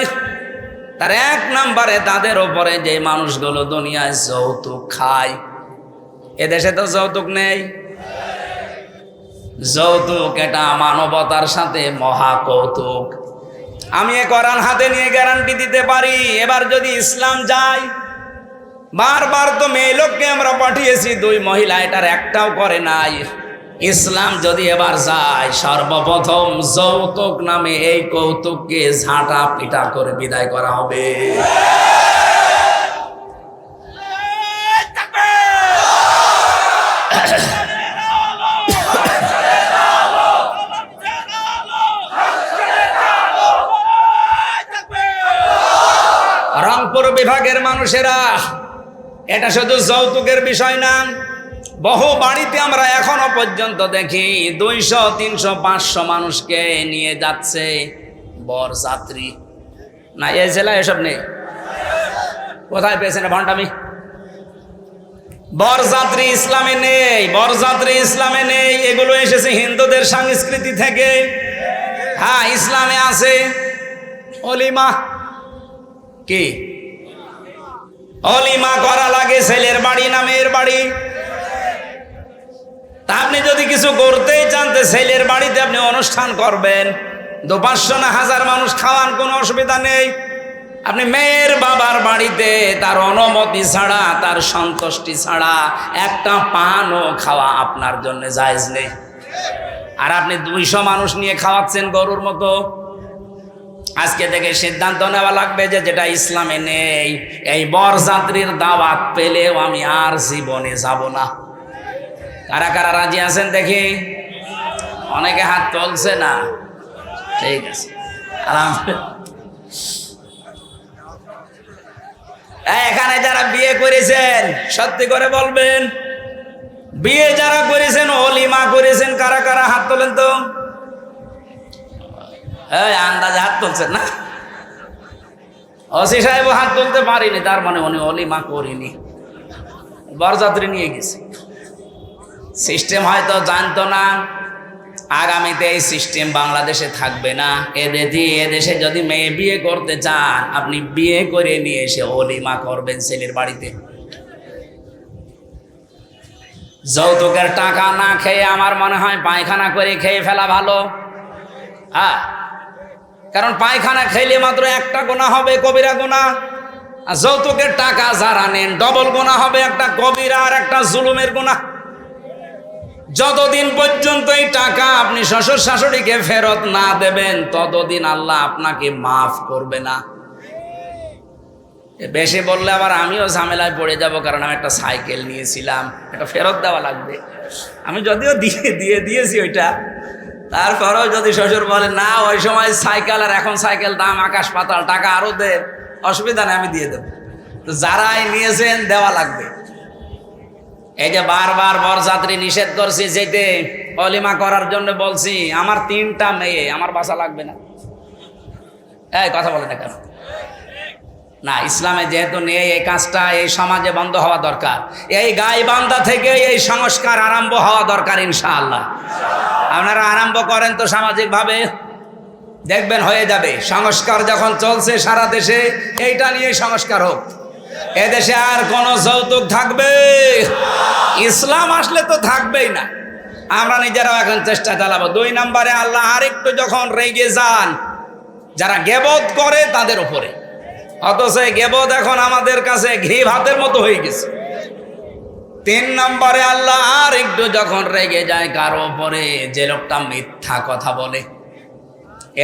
তার 1 নম্বরে তাদের উপরে যে মানুষগুলো দুনিয়ায় যৌতুক খায়। এদেশে তো যৌতুক নেই। যৌতুক এটা মানবতার সাথে মহা কৌতুক। আমি এ কোরআন হাতে নিয়ে গ্যারান্টি দিতে পারি, এবার যদি ইসলাম যায়, বারবার তো মেয়ে লোককে আমরা পাঠিয়েছি, 2 মহিলা এটার একটাও করে নাই। ইসলাম যদি এবার যায়, সর্বপ্রথম যৌতুক নামে এই কৌতুককে ঝাঁটা পিটা করে বিদায় করা হবে। রংপুর বিভাগের মানুষেরা, এটা শুধু যৌতুকের বিষয় না, বহু বাড়িতে আমরা এখনো পর্যন্ত দেখি 200, 300, 500 মানুষকে নিয়ে যাচ্ছে বরযাত্রী। না, এই জেলায় এসব নেই? কোথায় পেয়েছেন ভণ্ডামি? বরযাত্রী ইসলামে নেই, বরযাত্রী ইসলামে নেই। এগুলো এসেছে হিন্দুদের সংস্কৃতি থেকে। হ্যাঁ, ইসলামে আছে অলিমা। কি অলিমা করা লাগে? ছেলের বাড়ি না মেয়ের বাড়ি? তা আপনি যদি কিছু করতেই চান, ছেলের বাড়িতে আপনি অনুষ্ঠান করবেন, 200-500 না 1000 মানুষ খাওয়ান, কোনো অসুবিধা নেই। আপনি মেয়ের বাবার বাড়িতে তার অনুমতি ছাড়া, তার সন্তুষ্টি ছাড়া একটা পানও খাওয়া আপনার জন্য জায়েজ নেই। আর আপনি 200 মানুষ নিয়ে খাওয়াচ্ছেন গরুর মতো। আজকে থেকে সিদ্ধান্ত নেওয়া লাগবে যে যেটা ইসলামে নেই, এই বরযাত্রীর দাওয়াত পেলেও আমি আর জীবনে যাব না। কারা কারা রাজি আছেন দেখি? অনেকে হাত তুলছে না। ঠিক আছে, এখানে যারা বিয়ে করেছেন সত্যি করে বলবেন, বিয়ে যারা করেছেন, অলিমা করেছেন, কারা কারা হাত তোলেন তো? আন্দাজে হাত তুলছেন না? ওসি সাহেব হাত তুলতে পারিনি, তার মানে উনি অলিমা করিনি, বরযাত্রী নিয়ে গেছে। সিস্টেম হয়তো জানতো না, আগামীতে এই সিস্টেম বাংলাদেশে থাকবে না। এদেশে যদি মেয়ে বিয়ে করতে চান, আপনি বিয়ে করে নিয়ে এসে অলিমা করবেন ছেলের বাড়িতে। যৌতুকের টাকা না খেয়ে আমার মনে হয় পায়খানা করে খেয়ে ফেলা ভালো। হ্যাঁ, কারণ পায়খানা খেলে মাত্র একটা গুনাহ হবে, কবিরা গুনাহ। আর যৌতুকের টাকা যারা নেন, ডবল গুনাহ হবে, একটা কবিরা আর একটা জুলুমের গুনাহ। যতদিন পর্যন্ত এই টাকা আপনি শ্বশুর শাশুড়িকে ফেরত না দেবেন, ততদিন আল্লাহ আপনাকে মাফ করবে না। বেশি বললে আবার আমিও ঝামেলায় পড়ে যাব, কারণ আমি একটা সাইকেল নিয়েছিলাম, এটা ফেরত দেওয়া লাগবে। আমি যদিও দিয়েছি ওইটা, তারপরেও যদি শ্বশুর বলে না ওই সময় সাইকেল আর এখন সাইকেল দাম আকাশ পাতাল, টাকা আরো দে, অসুবিধা নেই, আমি দিয়ে দেবো। তো যারাই নিয়েছেন দেওয়া লাগবে। এই যে বারবার বরযাত্রী নিষেধ করছি যেতে, অলিমা করার জন্য বলছি, আমার 3টা মেয়ে, আমার বাসা লাগবে না। এই কথা বলে না কেন? না, ইসলামে যেহেতু নেই এই কাজটা, এই সমাজে বন্ধ হওয়া দরকার। এই গাইবান্ধা থেকে এই সংস্কার আরম্ভ হওয়া দরকার ইনশাআল্লাহ। আপনারা আরম্ভ করেন তো সামাজিকভাবে, দেখবেন হয়ে যাবে। সংস্কার যখন চলছে সারা দেশে, এইটা নিয়ে সংস্কার হোক। এদেশে আর কোন যৌতুক থাকবে? ইসলাম আসলে তো থাকবেই না। আমরা নিজেরাও এখন চেষ্টা চালাবো। 2 নম্বরে আল্লাহ আরেকটু যখন রেগে যান যারা গেবত করে তাদের উপরে, অথচ গেবত এখন আমাদের কাছে ঘি ভাতের মতো হয়ে গেছে। 3 নম্বরে আল্লাহ আর একটু যখন রেগে যায় কারো উপরে, যে লোকটা মিথ্যা কথা বলে।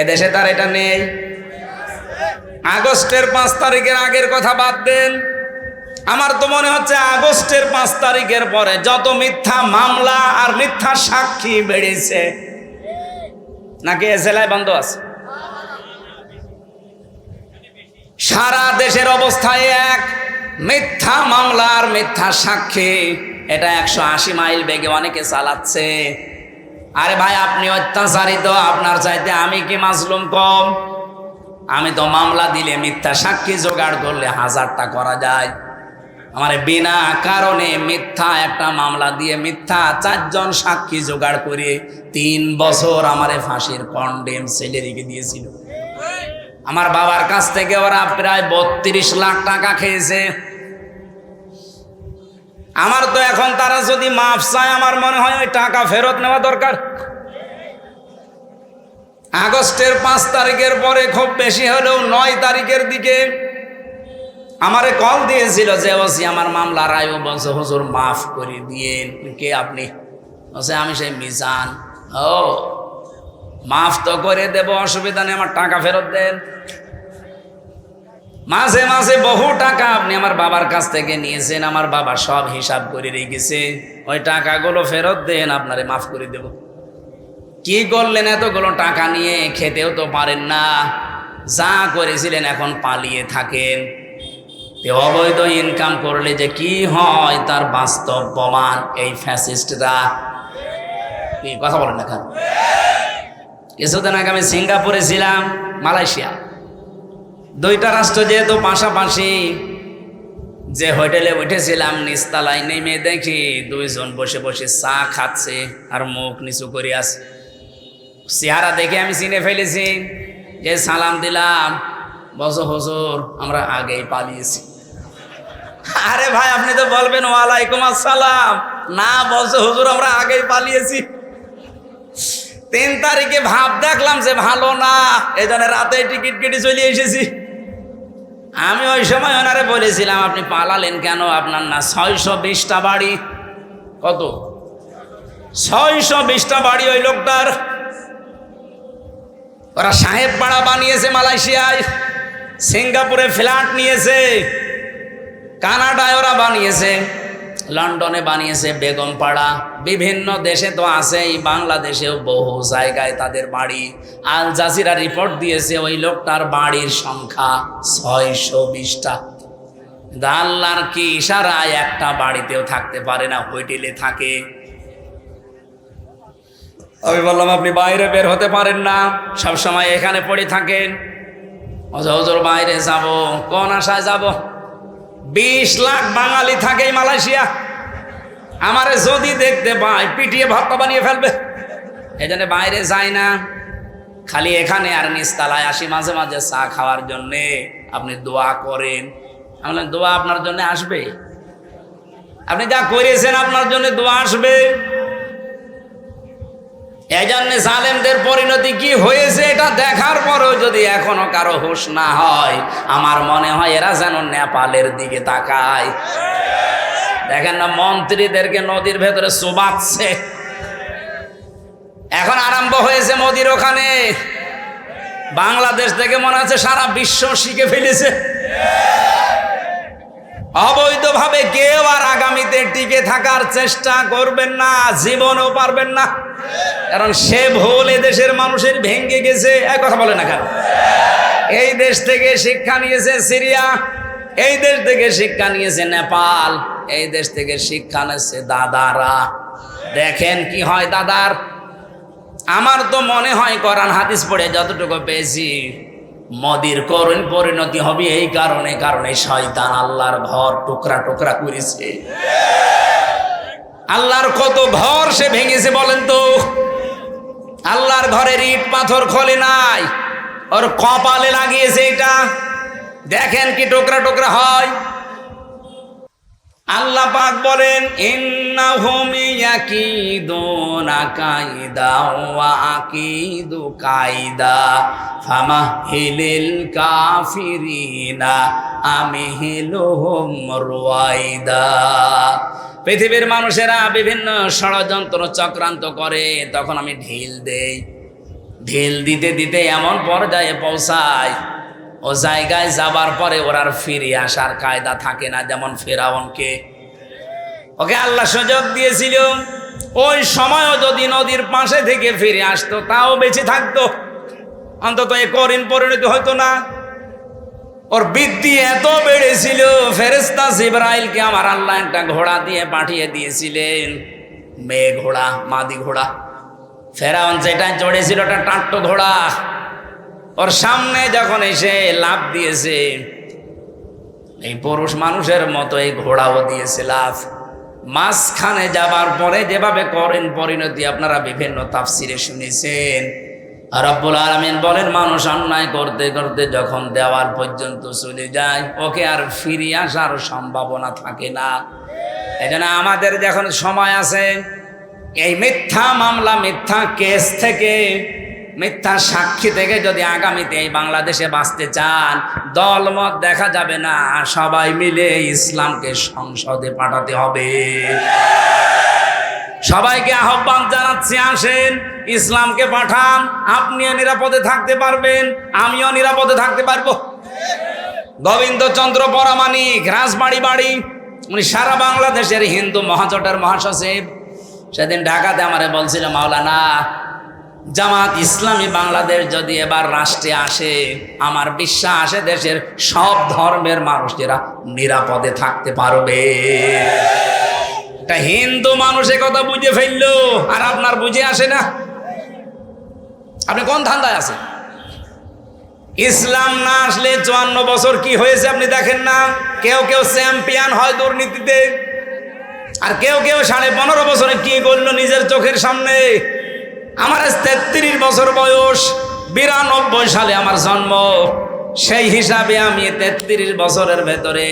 এদেশে তার এটা নেই। আগস্টের 5 তারিখের আগের কথা বাদ দেন, আমার তো মনে হচ্ছে আগস্টের 5 তারিখের পরে যত মিথ্যা মামলা আর মিথ্যা সাক্ষী বেড়েছে, নাকি এ জেলায় বন্ধ আছে? সারা দেশের অবস্থায় এক, মিথ্যা মামলা আর মিথ্যা সাক্ষী, এটা 180 মাইল বেগে অনেকে চালাচ্ছে। আরে ভাই, আপনি অত্যাচারিত, আপনার চাইতে আমি কি মাজলুম কম? আমি তো মামলা দিলে, মিথ্যা সাক্ষী জোগাড় করলে 1000টা করা যায়। আমার বিনা কারণে মিথ্যা একটা মামলা দিয়ে মিথ্যা 4 জন সাক্ষী জোগাড় করে 3 বছর আমারে ফাঁসির কন্ডেম সেলে রেখে দিয়েছিল। আমার বাবার কাছ থেকে ওরা প্রায় 32 লাখ টাকা খেয়েছে। আমার তো এখন তারা যদি মাফ চায়, আমার মনে হয় ওই টাকা ফেরত নেওয়া দরকার। আগস্টের 5 তারিখের পরে খুব বেশি হলেও 9 তারিখের দিকে আমারে কল দিয়েছিল যে ওসি আমার মামলা রায়, বলছে হুজুর মাফ করে দিয়ে। কে আপনি? বলছে আমি সেই মিজান। ও, মাফ তো করে দেব, অসুবিধা নেই, আমার টাকা ফেরত দেন। মাঝে মাঝে বহু টাকা আপনি আমার বাবার কাছ থেকে নিয়েছেন, আমার বাবা সব হিসাব করে রেখেছে, ওই টাকাগুলো ফেরত দেন, আপনারে মাফ করে দেব। কি করলেন এতগুলো টাকা নিয়ে? খেতেও তো পারেন না, যা করেছিলেন এখন পালিয়ে থাকেন। অবৈধ ইনকাম করলে যে কি হয় তার বাস্তব প্রমাণ এই ফ্যাসিস্টরা। কি কথা বলেন না কেন? কিছুদিন আগে আমি সিঙ্গাপুরে ছিলাম, মালয়েশিয়া, 2টা রাষ্ট্র যেহেতু পাশাপাশি, যে হোটেলে উঠেছিলাম নিচতলায় নেমে দেখি 2 জন বসে বসে চা খাচ্ছে আর মুখ নিচু করে আছে। চেহারা দেখে আমি চিনে ফেলেছি, যে সালাম দিলাম, বলছো হুজুর আমরা আগেই পালিয়েছি। আরে ভাই, আপনি তো বলবেন ওয়ালাইকুম আসসালাম, না, বলছো হুজুর আমরা আগেই পালিয়েছি। 3 তারিখে ভাব দেখলাম যে ভালো না, এই জন্য রাতে টিকিট কেটে চলে এসেছি। আমি ওই সময় ওনারে বলেছিলাম আপনি পালালেন কেন? আপনার না 620টা বাড়ি? কত? 620টা বাড়ি ওই লোকটার। ওরা সাহেব পাড়া বানিয়েছে মালয়েশিয়ায়, সিঙ্গাপুরে ফ্ল্যাট নিয়েছে, কানাডায় ওরা বানিয়েছে, লন্ডনে বানিয়েছে বেগম পাড়া, বিভিন্ন দেশে তো আছেই, বাংলাদেশেও বহু জায়গায় তাদের বাড়ি। আল জাজিরা রিপোর্ট দিয়েছে ওই লোকটার বাড়ির সংখ্যা 620টা। আল্লাহর কি ইশারায় একটা বাড়িতেও থাকতে পারে না, হোটেলে থাকে। আমি বললাম আপনি বাইরে বের হতে পারেন না, সব সময় এখানে পড়ে থাকেন। হুজুর বাইরে যাব, কোন আশায় যাব? 20 লাখ বাঙালি থাকে মালয়েশিয়া, আমারে যদি দেখতে পায় পিটিয়ে ভক্ত বানিয়ে ফেলবে। এই জন্য বাইরে যাই না, খালি এখানে আর নিচতলায় আসি মাঝে মাঝে চা খাওয়ার জন্যে। আপনি দোয়া করেন। আমি বললাম দোয়া আপনার জন্য আসবে? আপনি যা করেছেন আপনার জন্য দোয়া আসবে। এই জন্য জালেমদের পরিণতি কি হয়েছে এটা দেখার পরেও যদি এখনো কারো হুঁশ না হয়, আমার মনে হয় এরা যেন নেপালের দিকে তাকায়। দেখেন না, মন্ত্রীদেরকে নদীর ভেতরে চুবাচ্ছে। এখন আরম্ভ হয়েছে মোদির ওখানে। বাংলাদেশ থেকে মনে হচ্ছে সারা বিশ্ব শিখে ফেলেছে। অবৈধভাবে কেউ আর আগামীতে টিকে থাকার চেষ্টা করবেন না, জীবনও পারবেন না। কারণ সে ভুল এদেশের মানুষের ভেঙে গেছে। এক কথা বলে না কেন? এই দেশ থেকে শিক্ষা নিয়েছে সিরিয়া, এই দেশ থেকে শিক্ষা নিয়েছে নেপাল, এই দেশ থেকে শিক্ষা নিয়েছে দাদারা। দেখেন কি হয় দাদার। আমার তো মনে হয় কোরআন হাদিস পড়ে যতটুকু পেয়েছি, মদির করুণ পরিণতি হবে এই কারণে শয়তান আল্লাহর ঘর টুকরা টুকরা করেছে। আল্লাহর কত ঘর সে ভেঙেছে বলেন তো? আল্লাহর ঘরের ইট পাথর খোলে নাই, ওর কপালে লাগিয়েছে এটা। দেখেন কি টুকরা টুকরা হয়। আল্লাহ পাক বলেন ইন্নাহুম ইয়াকিদুনা কাইদা ওয়া আকিদু কাইদা ফামাহিলিল কাফিরিনা আমহিলুহুম রুয়াইদা। পৃথিবীর মানুষেরা বিভিন্ন ষড়যন্ত্র চক্রান্ত করে, তখন আমি ঢিল দেই। ঢিল দিতে দিতে এমন পর্যায়ে পৌঁছায়, ও জায়গায় যাবার পরে ওর আর ফিরে আসার কায়দা থাকে না। যেমন ফেরাউনকে, ওকে আল্লাহ সুযোগ দিয়েছিল, ওই সময়ও যদি নদীর পাশে থেকে ফিরে আসতো তাও বেঁচে থাকতো, অন্তত এ করিন পরিণতি হয়তো না। ওর বৃদ্ধি এত বেড়েছিল, ফেরেশতা জিবরাইলকে আমার আল্লাহ একটা ঘোড়া দিয়ে পাঠিয়ে দিয়েছিলেন, মেয়ে ঘোড়া, মাদি ঘোড়া। ফেরাউন যেটা চড়েছিল ওটা টাট্ট ঘোড়া। ওর সামনে যখন এসে লাফ দিয়েছে, এই পুরুষ মানুষের মতো এই ঘোড়াও দিয়েছে লাফ। মাঝখানে যাবার পরে যেভাবে করেন পরিণতি আপনারা বিভিন্ন তাফসিরে শুনেছেন। রব্বুল আলামিন বলেন মানুষ অন্যায় করতে করতে যখন দেওয়াল পর্যন্ত চলে যায়, ওকে আর ফিরে আসার সম্ভাবনা থাকে না। এই জন্য আমাদের যখন সময় আছে, এই মিথ্যা মামলা, মিথ্যা কেস থেকে, মিথ্যা সাক্ষী থেকে যদি আগামীতে এই বাংলাদেশে বাঁচতে চান, দলমত দেখা যাবে না, সবাই মিলে ইসলামকে সংসদে পাঠাতে হবে। সবাইকে আহ্বান জানাচ্ছি, আসেন ইসলামকে পাঠান। আপনিও নিরাপদে থাকতে পারবেন, আমিও নিরাপদে থাকতে পারবো। গোবিন্দচন্দ্র পরামানিক, রাজবাড়ি বাড়ি, উনি সারা বাংলাদেশের হিন্দু মহাজোটের মহাসচিব। সেদিন ঢাকাতে আমারে বলছিল, মাওলানা জামাত ইসলামী বাংলাদেশ যদি এবার রাষ্ট্রে আসে, আমার বিশ্বাস দেশের সব ধর্মের মানুষেরা নিরাপদে থাকতে পারবে। একটা হিন্দু মানুষ কথা বুঝে ফেললো, আর আপনার বুঝে আসে না। আপনি কোন ধান্দায় আছেন? ইসলাম না আসলে 54 বছর কি হয়েছে আপনি দেখেন না? কেউ কেউ চ্যাম্পিয়ন হয় দুর্নীতিতে, আর কেউ কেউ 15.5 বছরে কি করলো নিজের চোখের সামনে। আমার 33 বছর বয়স, 92 সালে আমার জন্ম। সেই হিসাবে আমি 33 বছরের ভেতরে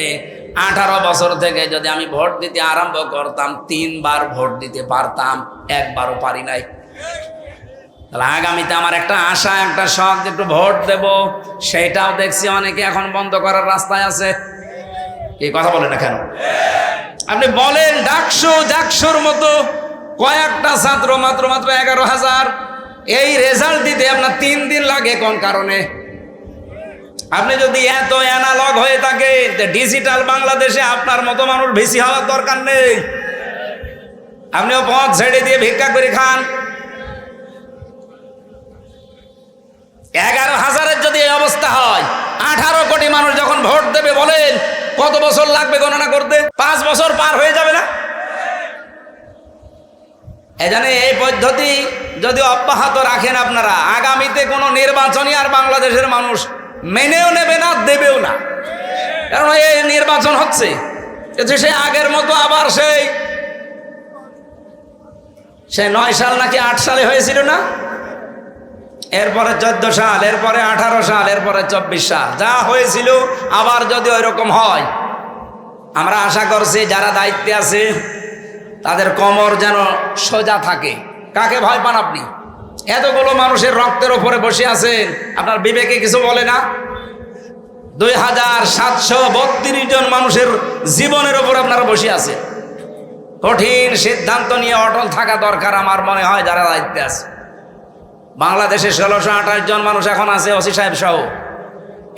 18 বছর থেকে যদি আমি ভোট দিতে আরম্ভ করতাম, 3 বার ভোট দিতে পারতাম, একবারও পারি নাই। তাহলে আগামীতে আমার একটা আশা, একটা শখ, একটু ভোট দেব, সেটাও দেখছি অনেকে এখন বন্ধ করার রাস্তায় আছে। এই কথা বলে না কেন? আপনি বলেন ডাকসুর মতো কয়েকটা ছাত্র, মাত্র 11,000, এই রেজাল্ট দিতে আপনার 3 দিন লাগে। কোন কারণে? আপনি যদি এত অ্যানালগ হয়ে থাকে, ডিজিটাল বাংলাদেশে আপনার মতো মানুষ বেশি হওয়ার দরকার নেই। আপনিও পথ ছেড়ে দিয়ে ভিক্ষা করে খান। 11,000-এর যদি এই অবস্থা হয়, 18 কোটি মানুষ যখন ভোট দেবে, বলেন কত বছর লাগবে গণনা করতে? 5 বছর পার হয়ে যাবে না? এজন্য এই পদ্ধতি যদি অব্যাহত রাখেন আপনারা, আগামীতে কোনো নির্বাচনই আর বাংলাদেশের মানুষ মেনেও নেবে না, দেবেও না। কারণ এই নির্বাচন হচ্ছে সে আগের মতো আবার সেই 9 সাল নাকি 8 সালে হয়েছিল না, এরপরে 14 সাল, এরপরে 18 সাল, এরপরে 24 সাল, যা হয়েছিল আবার যদি ওই রকম হয়, আমরা আশা করছি যারা দায়িত্বে আছে তাদের কোমর যেন সোজা থাকে। কাকে ভয় পান আপনি? এতগুলো মানুষের রক্তের ওপরে বসে আছেন, আপনার বিবেকে কিছু বলে না? 2732 জন মানুষের জীবনের ওপর আপনারা বসে আছেন। কঠিন সিদ্ধান্ত নিয়ে অটল থাকা দরকার আমার মনে হয় যারা দায়িত্বে আছে। বাংলাদেশে 1628 জন মানুষ এখন আছে, ওসি সাহেব সহ।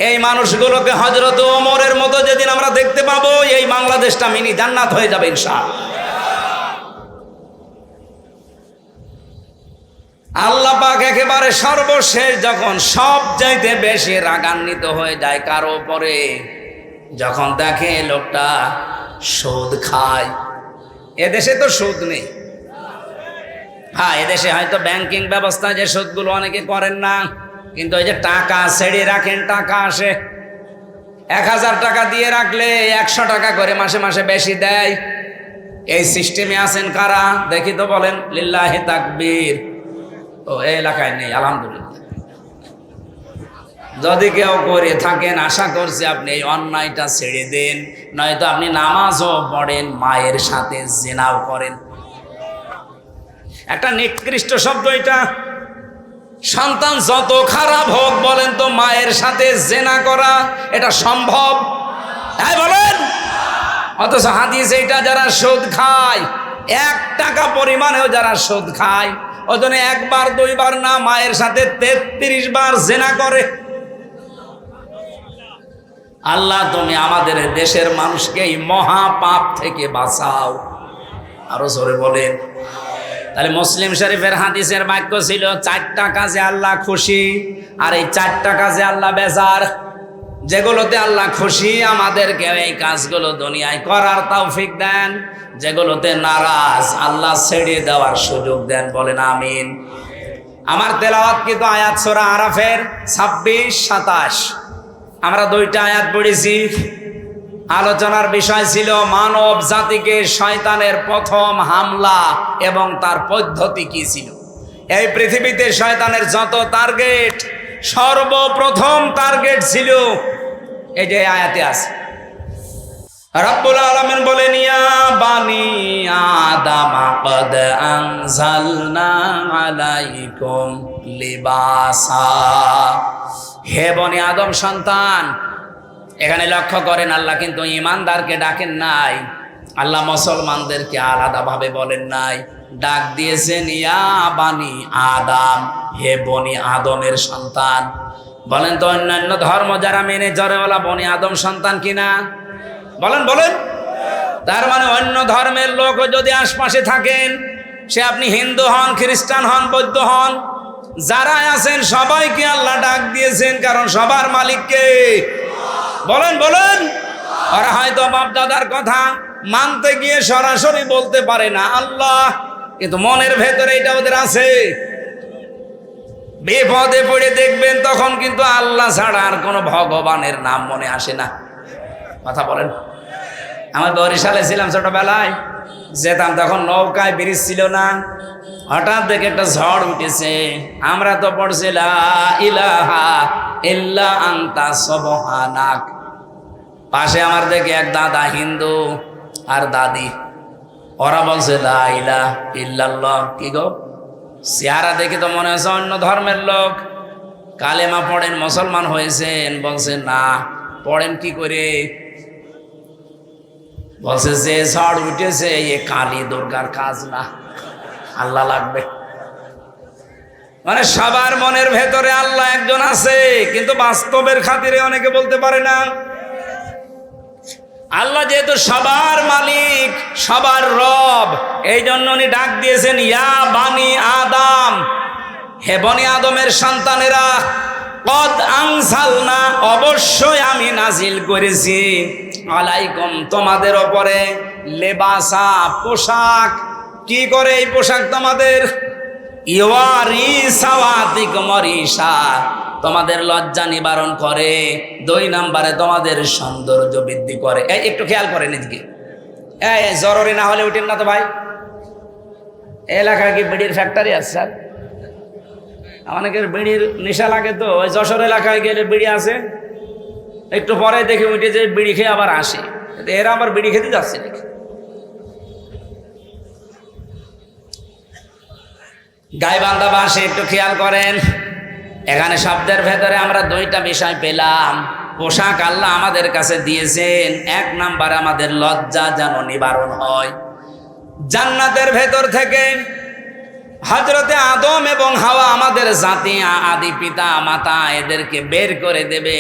এই মানুষগুলোকে হযরত ওমরের মতো যেদিন আমরা দেখতে পাবো, এই বাংলাদেশটা মিনি জান্নাত হয়ে যাবে ইনশাআল্লাহ। আল্লাহ পাক একেবারে সর্বশেষ যখন সবচাইতে বেশি রাগান্বিত হয়ে যায় কারো উপরে, যখন দেখে লোকটা সুদ খায়। এদেশে তো সুদ নেই। হ্যাঁ, এদেশে হয়তো ব্যাংকিং ব্যবস্থা যে সুদগুলো অনেকে করেন না, কিন্তু ওই যে টাকা ছেড়ে রাখেন, টাকা আসে। 1000 টাকা দিয়ে রাখলে 100 টাকা করে মাসে মাসে বেশি দেয়। এই সিস্টেমে আছেন কারা দেখি তো, বলেন লিল্লাহি তাকবীর। ও এই এলাকায় নেই, আলহামদুলিল্লাহ। যদি কেউ করে থাকেন, আশা করছি আপনি এই অন্যায়টা ছেড়ে দেন, নয়তো আপনি নামাজও পড়েন, মায়ের সাথে জিনাও করেন। একটা নিকৃষ্ট শব্দ এটা। সন্তান যত খারাপ হোক, বলেন তো মায়ের সাথে জিনা করা এটা সম্ভব? তাই বলেন। অথচ হাদিস এইটা, যারা সুদ খায়, 1 টাকা পরিমাণেও যারা সুদ খায়, ওজনে 1 বার 2 বার না, মায়ের সাথে 33 বার জিনা করে। আল্লাহ তুমি আমাদের দেশের মানুষকে এই মহা পাপ থেকে বাঁচাও। আরো জোরে বলেন। তাহলে মুসলিম শরীফের হাদিসের বাক্য ছিল 4টা কাজে আল্লাহ খুশি, আর এই 4টা কাজে আল্লাহ বেজার। যেগুলোতে আল্লাহ খুশি, আমাদেরকে এই কাজগুলো দুনিয়ায় করার তৌফিক দেন। যেগুলোতে নারাজ, আল্লাহ ছেড়ে দেওয়ার সুযোগ দেন। বলেন আমিন। আমার তেলাওয়াতকৃত আয়াত সূরা আরাফের 26-27, আমরা 2টা আয়াত পড়েছি। আলোচনার বিষয় ছিল মানব জাতিকে শয়তানের প্রথম হামলা এবং তার পদ্ধতি কি ছিল। এই পৃথিবীতে শয়তানের যত টার্গেট, সর্বপ্রথম টার্গেট ছিল এই যে আয়াতে আছে। রব্বুল আলামিন বলেন, ইয়া বানি আদম ক্বাদ আনজালনা আলাইকুম লিবাসা। হে বনি আদম সন্তান। এখানে লক্ষ্য করেন, আল্লাহ কিন্তু ঈমানদারকে ডাকেন নাই, আল্লাহ মুসলমানদেরকে আলাদাভাবে বলেন নাই, ডাক দিয়েছেন ইয়া বানি আদম, হে বনি আদমের সন্তান। বলেন তো অন্যান্য ধর্ম যারা মেনে চলে, ওরা বনি আদম সন্তান কিনা? বলেন বলেন। তার মানে অন্য ধর্মের লোক যদি আশপাশে থাকেন, সে আপনি হিন্দু হন, খ্রিস্টান হন, বৌদ্ধ হন, যারা আছেন সবাইকে আল্লাহ ডাক দিয়েছেন, কারণ সবার মালিক কে? বলেন বলেন। ওরা হয়তো বাপ দাদার কথা মানতে গিয়ে সরাসরি বলতে পারে না আল্লাহ, কিন্তু মনের ভেতরে এটা ওদের আছে। বিপদে পড়ে দেখবেন তখন কিন্তু আল্লাহ ছাড়া আর কোনো ভগবানের নাম মনে আসে না। কথা বলেন। আমার বরিশালে ছিলাম ছোটবেলায়, যেতাম তখন নৌকায় ব্রিজ ছিল না। হঠাৎ দেখে একটা ঝড় উঠেছে, আমরা তো পড়ছি লা ইলাহা ইল্লা আনতা সুবহানাক। পাশে আমার দেখে এক দাদা হিন্দু আর দাদি, ওরা বলছে লা ইলাহা ইল্লাল্লাহ। কি গো, চেহারা দেখে তো মনে হচ্ছে অন্য ধর্মের লোক। কালেমা পড়েন, মুসলমান হয়েছেন? বলছে না। পড়েন কি করে? বলছে যে ঝড় উঠেছে এ কালী দুর্গার কাজ না, আল্লাহ লাগবে। মানে সবার মনের ভেতরে আল্লাহ একজন আছে, কিন্তু বাস্তবের খাতিরে অনেকে বলতে পারে না। আল্লাহ যেহেতু সবার মালিক, সবার রব, এই জন্য উনি ডাক দিয়েছেন ইয়া বানি আদম, হে বনি আদমের সন্তানেরা, কদ আনজালনা, অবশ্যই আমি নাজিল করেছি, আলাইকুম, তোমাদের ওপরে, লেবাসা, পোশাক। কি করে এই পোশাক তোমাদের? ইওয়ারি সাওয়াতিকুম রিসা, তোমাদের লজ্জা নিবারণ করে। 2 নম্বরে তোমাদের সৌন্দর্য বৃদ্ধি করে। এই একটু খেয়াল করেন এদিকে। এই জরুরি না হলে উঠেন না তো ভাই। এলাকায় কি বিড়ির ফ্যাক্টরি আছে স্যার? অনেকের বিড়ির নেশা লাগে, তো ওই যশোর এলাকায় গেলে বিড়ি আছে, একটু পরে দেখে উঠে যে বিড়ি খেয়ে আবার আসে। এরা আবার বিড়ি খেতে যাচ্ছে নাকি? গাইবান্ধা ভাষে একটু খেয়াল করেন। এখানে শব্দের ভেতরে আমরা 2টা বিষয় পেলাম। পোশাক আল্লাহ আমাদের কাছে দিয়েছেন, 1 নাম্বার আমাদের লজ্জা যেন নিবারণ হয়। জান্নাতের ভেতর থেকে হযরতে আদম এবং হাওয়া, আমাদের জাতি, আদি পিতা মাতা, এদেরকে বের করে দেবে,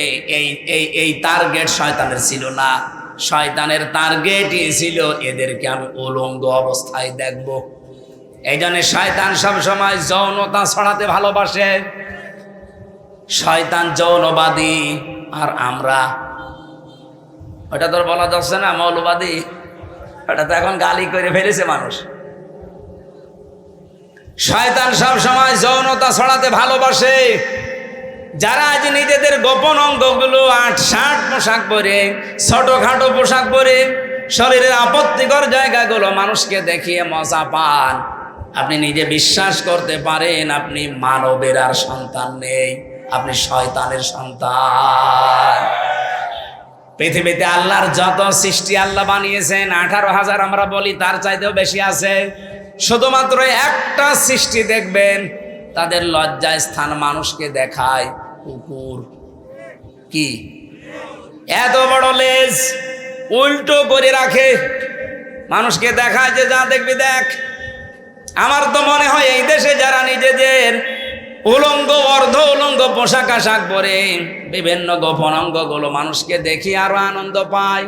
এই টার্গেট শয়তানের ছিল না। শয়তানের টার্গেটই ছিল এদেরকে আমি উলঙ্গ অবস্থায় দেখব। এই জন্য শয়তান সবসময় যৌনতা ছড়াতে ভালোবাসে। শয়তান যৌনবাদী, আর আমরা, ওটা তোর বলা যাচ্ছে না মৌলবাদী, ওটা তো এখন গালি করে ফেলেছে মানুষ। শয়তান সব সময় যৌনতা ছড়াতে ভালোবাসে। যারা আজ নিজেদের গোপন অঙ্গগুলো ৮-৬০ পোশাক পরে, ছোটখাটো পোশাক পরে, শরীরের আপত্তিকর জায়গাগুলো মানুষকে দেখিয়ে মজা পান, আপনি নিজে বিশ্বাস করতে পারেন আপনি মানবের আর সন্তান নেই, আপনি শয়তানের সন্তান। পৃথিবীতে আল্লাহর যত সৃষ্টি আল্লাহ বানিয়েছেন 18,000 আমরা বলি, তার চাইতেও বেশি আছে। শুধুমাত্র একটা সৃষ্টি দেখবেন তাদের লজ্জায় স্থান মানুষকে দেখায় কুকুর। কি এত বড় লেজ উল্টো করে রাখে, মানুষকে দেখায় যে যা দেখবি দেখ। আমার তো মনে হয় এই দেশে যারা নিজেদের উলঙ্গ অর্ধ উলঙ্গ পোশাক আশাক পরে বিভিন্ন গোপন অঙ্গগুলো মানুষকে দেখি আরো আনন্দ পায়,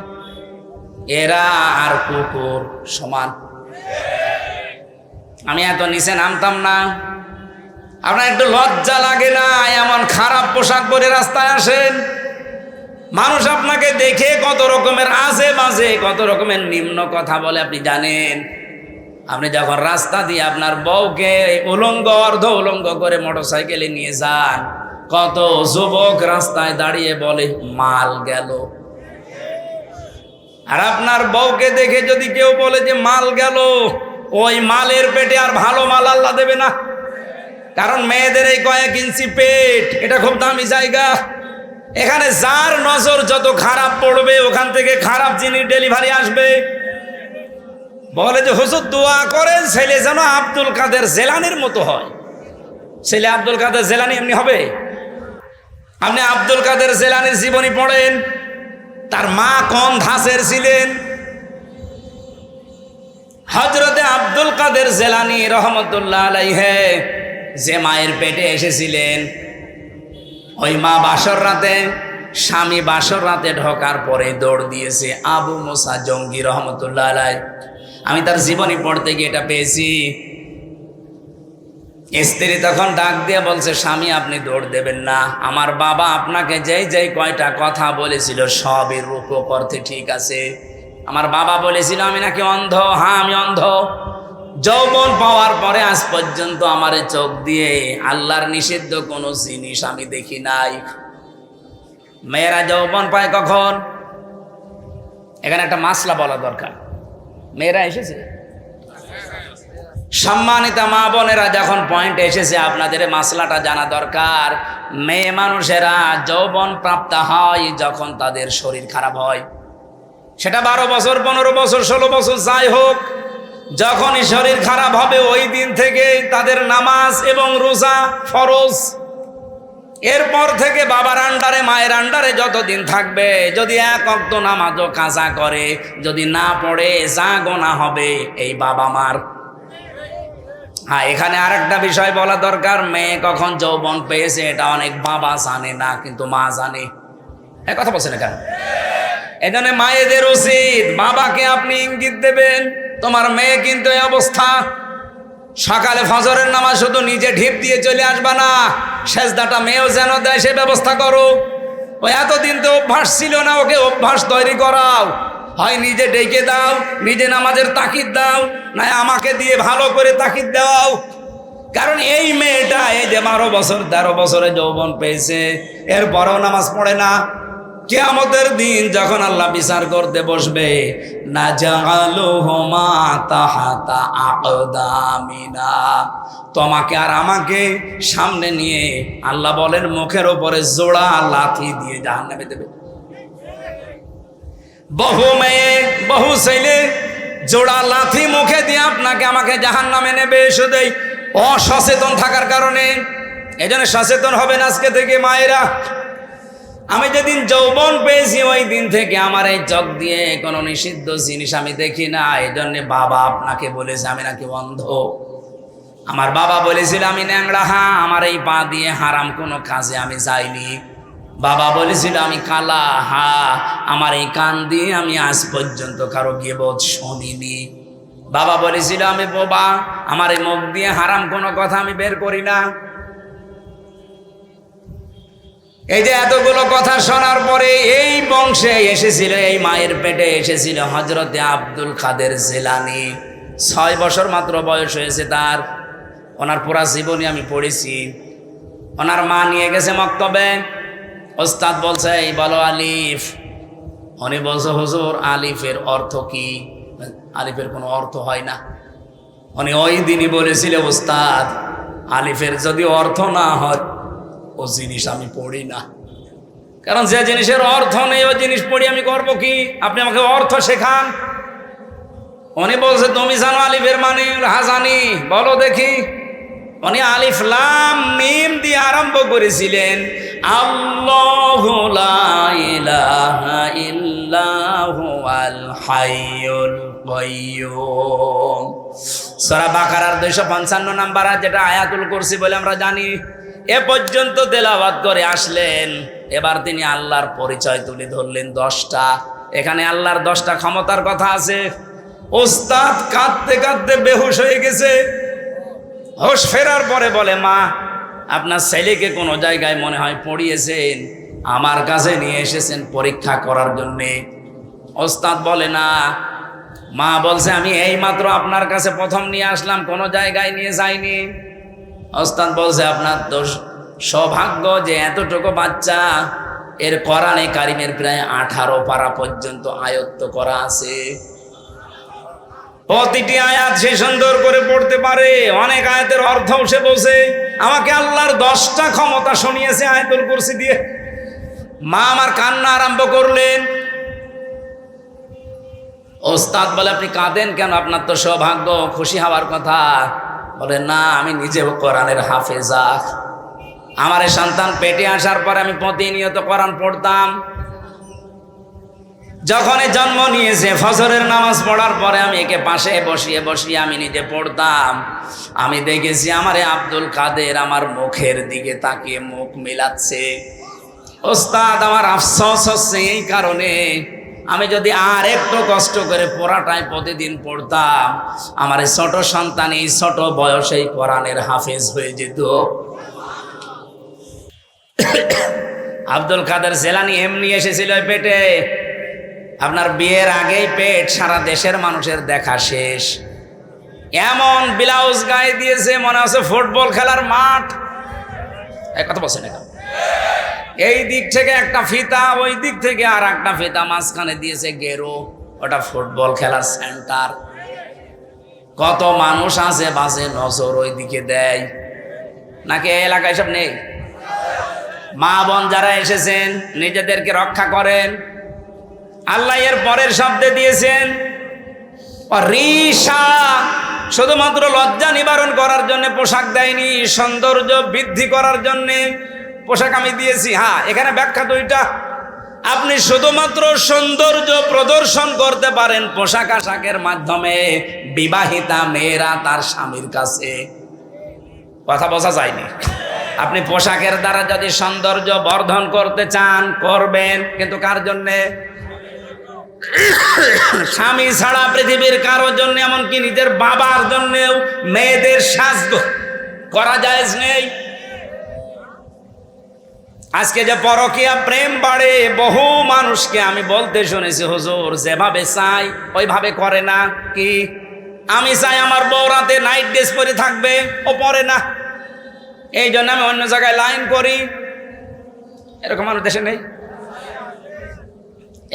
এরা আর কুকুর সমান। আমি এত নিচে নামতাম না। আপনার একটু লজ্জা লাগে না এমন খারাপ পোশাক পরে রাস্তায় আসেন? মানুষ আপনাকে দেখে কত রকমের আজে বাজে, কত রকমের নিম্ন কথা বলে আপনি জানেন? আপনি যখন রাস্তা দিয়ে আপনার বউকে উলঙ্গ অর্ধ উলঙ্গ করে মোটরসাইকেলে নিয়ে যান, কত যুবক রাস্তায় দাঁড়িয়ে বলে মাল গেল। আর আপনার বউকে দেখে যদি কেউ বলে যে মাল গেল, ওই মালের পেটে আর ভালো মাল আল্লাহ দেবে না। কারণ মেয়েদের এই কয়েক ইঞ্চি পেট, এটা খুব দামি জায়গা। এখানে যার নজর যত খারাপ পড়বে ওখান থেকে খারাপ জিনিস ডেলিভারি আসবে। বলে যে হুজুর দোয়া করেন ছেলে যেন আব্দুল কাদের জেলানির মতো হয়। ছেলে আব্দুল কাদের জেলানি এমনি হবে? আপনি আব্দুল কাদের জেলানির জীবনী পড়েন, তার মা কোন ধাঁচের ছিলেন। হযরতে আব্দুল কাদের জেলানি রহমতুল্লাহ আলাইহি যে মায়ের পেটে এসেছিলেন, ওই মা বাসর রাতে, স্বামী বাসর রাতে ঢোকার পরে দৌড় দিয়েছে আবু মুসা জঙ্গি রহমতুল্লাহ আলাইহি। আমি তার জীবনী পড়তে গিয়ে এটা পেয়েছি। স্ত্রী তখন ডাক দিয়ে বলছে, স্বামী আপনি দৌড় দেবেন না, আমার বাবা আপনাকে যেই যেই কয়টা কথা বলেছিল সবই রূপক অর্থে ঠিক আছে। আমার বাবা বলেছিল আমি নাকি অন্ধ। হ্যাঁ আমি অন্ধ। যৌবন পাওয়ার পরে আজ পর্যন্ত আমার চোখ দিয়ে আল্লাহর নিষিদ্ধ কোনো জিনিস আমি দেখি নাই। মেয়েরা যৌবন পায় কখন? এখানে একটা মাসলা বলা দরকার। মেয়েরা এসেছে, সম্মানিত মা বোনেরা, যখন পয়েন্ট এসেছে আপনাদের মাসলাটা জানা দরকার। মেয়ে মানুষেরা যৌবন প্রাপ্ত হয় যখন তাদের শরীর খারাপ হয়, সেটা 12 বছর 15 বছর 16 বছর যাই হোক, যখনই শরীর খারাপ হবে ওই দিন থেকে তাদের নামাজ এবং রোজা ফরজ। এরপর থেকে বাবার আন্ডারে মায়ের আন্ডারে যতদিন থাকবে, যদি এক ওয়াক্ত নামাজও কাজা করে, যদি না পড়ে যা গোনা হবে এই বাবা মার। হ্যাঁ, এখানে আরেকটা বিষয় বলা দরকার, মেয়ে কখন যৌবন পেয়েছে এটা অনেক বাবা জানে না, কিন্তু মা জানে। এক কথা বলছেন কেন? এই জন্য মায়েদের উচিত বাবাকে আপনি ইঙ্গিত দেবেন, তোমার মেয়ে কিন্তু এই অবস্থা। সকালে ফজরের নামাজ শুধু নিজে ঢিপ দিয়ে চলে আসবা না, সেজদাটা মেয়েও যেন দেয় সে ব্যবস্থা করো। ওই এতদিন তো অভ্যাস ছিল না, ওকে অভ্যাস তৈরি করাও। হয় নিজে ডেকে দাও, নিজে নামাজের তাকিদ দাও, না আমাকে দিয়ে ভালো করে তাকিদ দাও। কারণ এই মেয়েটা এই যে 12 বছর 13 বছরে যৌবন পেয়েছে, এরপরেও নামাজ পড়ে না। কিয়ামতের দিন যখন আল্লাহ বিচার করতে বসবে, নাজালুহুমা তাহাতা আকদামিনা, তোমাকে আর আমাকে সামনে নিয়ে আল্লাহ বলেন মুখের উপরে জোড়া লাথি দিয়ে জাহান্নামে দেবে। বহু মেয়ে বহু ছেলে জোড়া লাথি মুখে দিয়ে আপনাকে আমাকে জাহান্নামে নেবে, শুধুই অসচেতন থাকার কারণে। এজন্য সচেতন হবেন আজকে থেকে মায়েরা। আমি যেদিন যৌবন পেয়েছি ওই দিন থেকে আমার এই চোখ দিয়ে কোনো নিষিদ্ধ জিনিস আমি দেখি না। এই জন্য বাবা আপনাকে বলেছে আমি নাকি অন্ধ। আমার বাবা বলেছিল আমি ন্যাংরা। হ্যাঁ, আমার এই পা দিয়ে হারাম কোনো কাজে আমি যাইনি। বাবা বলেছিল আমি কালা। হ্যাঁ, আমার এই কান দিয়ে আমি আজ পর্যন্ত কারো গীবত শুনিনি। বাবা বলেছিল আমি বোবা, আমার এই মুখ দিয়ে হারাম কোনো কথা আমি বের করি না। এই যে এতগুলো কথা শোনার পরে এই বংশে এসেছিল, এই মায়ের পেটে এসেছিল হযরতে আব্দুল কাদের জিলানী। 6 বছর মাত্র বয়স হয়েছে তার। ওনার পুরা জীবনী আমি পড়েছি। ওনার মা নিয়ে গেছে মক্তবে। ওস্তাদ বলছে এই বলো আলিফ। উনি বলছে হুজুর আলিফের অর্থ কি? আলিফের কোনো অর্থ হয় না। উনি ওই দিনই বলেছিল ওস্তাদ আলিফের যদি অর্থ না হয় ও জিনিস আমি পড়ি না, কারণ যে জিনিসের অর্থ নেই ওই জিনিস পড়ি আমি করবো কি? আপনি আমাকে অর্থ শেখান। উনি বলছে তুমি জানো আলিফের মানে? হ্যাঁ জানি। বলো দেখি। উনি আলিফ লাম মিম দিয়ে আরম্ভ করেছিলেন আল্লাহু লা ইলাহা ইল্লাহু আল হাইয়ুল কাইয়্যুম। সূরা বাকারার 255 নাম্বার যেটা আয়াতুল কুরসি বলে আমরা জানি। এ পর্যন্ত তেলাওয়াত করে আসলেন। এবার তিনি আল্লাহর পরিচয় তুলে ধরলেন 10টা। এখানে আল্লাহর 10টা ক্ষমতার কথা আছে। ওস্তাদ কাঁদতে কাঁদতে বেহুশ হয়ে গেছে। হোশ ফেরার পরে বলে মা আপনার ছেলেকে কোনো জায়গায় মনে হয় পড়িয়েছেন, আমার কাছে নিয়ে এসেছেন পরীক্ষা করার জন্যে। ওস্তাদ বলে না। মা বলছে আমি এইমাত্র আপনার কাছে প্রথম নিয়ে আসলাম, কোনো জায়গায় নিয়ে যাইনি। ওস্তাদ বলছে আপনার তো সৌভাগ্য যে এতটুকু বাচ্চা এর কোরআনে কারিমের প্রায় 18 পারা পর্যন্ত আয়ত্ত করা আছে। প্রতিটি আয়াত সে সুন্দর করে পড়তে পারে, অনেক আয়াতের অর্থ সে বোঝে। আমাকে আল্লাহর 10টা ক্ষমতা শুনিয়েছে আয়াতুল কুরসি দিয়ে। মা আমার কান্না আরম্ভ করলেন। ওস্তাদ বলে আপনি কাঁদেন কেন? আপনার তো সৌভাগ্য, খুশি হওয়ার কথা। বলে না আমি নিজেও কোরআনের হাফেজা। আমার এই সন্তান পেটে আসার পরে আমি প্রতিনিয়ত কোরআন পড়তাম। যখনই জন্ম নিয়েছে ফজরের নামাজ পড়ার পরে আমি একে পাশে বসিয়ে বসিয়ে আমি নিজে পড়তাম। আমি দেখেছি আমারে আব্দুল কাদের আমার মুখের দিকে তাকিয়ে মুখ মিলাচ্ছে। ওস্তাদ আমার আফসোস হচ্ছে এই কারণে, আমি যদি আর একটু কষ্ট করে পড়াটাই প্রতিদিন পড়তাম আমার এই ছোট সন্তান এই ছোট বয়সেই কোরআনের হাফেজ হয়ে যেত। আব্দুল কাদের জেলানি এমনি এসেছিল পেটে। আপনার বিয়ের আগেই পেট সারা দেশের মানুষের দেখা শেষ। এমন ব্লাউজ গায়ে দিয়েছে মনে হচ্ছে ফুটবল খেলার মাঠ। এক কথা বলছেন এটা, এই দিক থেকে একটা ফিতা, ওই দিক থেকে আর একটা ফিতা, মাঝখানে দিয়েছে গেরো, ওটা ফুটবল খেলার সেন্টার। কত মানুষ আছে বাসে নজর ওই দিকে দেয়, নাকি এলাকায় সব নেই? মা বোন যারা এসেছেন নিজেদেরকে রক্ষা করেন। আল্লাহ এর পরের শব্দে দিয়েছেন রিশা, শুধুমাত্র লজ্জা নিবারণ করার জন্য পোশাক দেয়নি, সৌন্দর্য বৃদ্ধি করার জন্য পোশাক আমি দিয়েছি। হ্যাঁ, এখানে ব্যাখ্যা দুইটা। আপনি শুধুমাত্র সৌন্দর্য প্রদর্শন করতে পারেন পোশাক আশাকের মাধ্যমে, বিবাহিতা মেয়েরা তার স্বামীর কাছে। কথা বোঝা যায়নি? আপনি পোশাকের দ্বারা যদি সৌন্দর্য বর্ধন করতে চান করবেন, কিন্তু কার জন্যে? স্বামী ছাড়া পৃথিবীর কারোর জন্য, এমনকি নিজের বাবার জন্যেও মেয়েদের সাজ করা জায়েজ নেই। আজকে যে পরকীয়া প্রেম বাড়ে, বহু মানুষকে আমি বলতে শুনেছি হুজুর যেভাবে চাই ওইভাবে করে না। কি আমি চাই আমার বউ রাতে নাইট ড্রেস পরে থাকবে, ও পরে না, এই জন্য আমি অন্য জায়গায় লাইন করি। এরকম মানুষ দেশে নেই?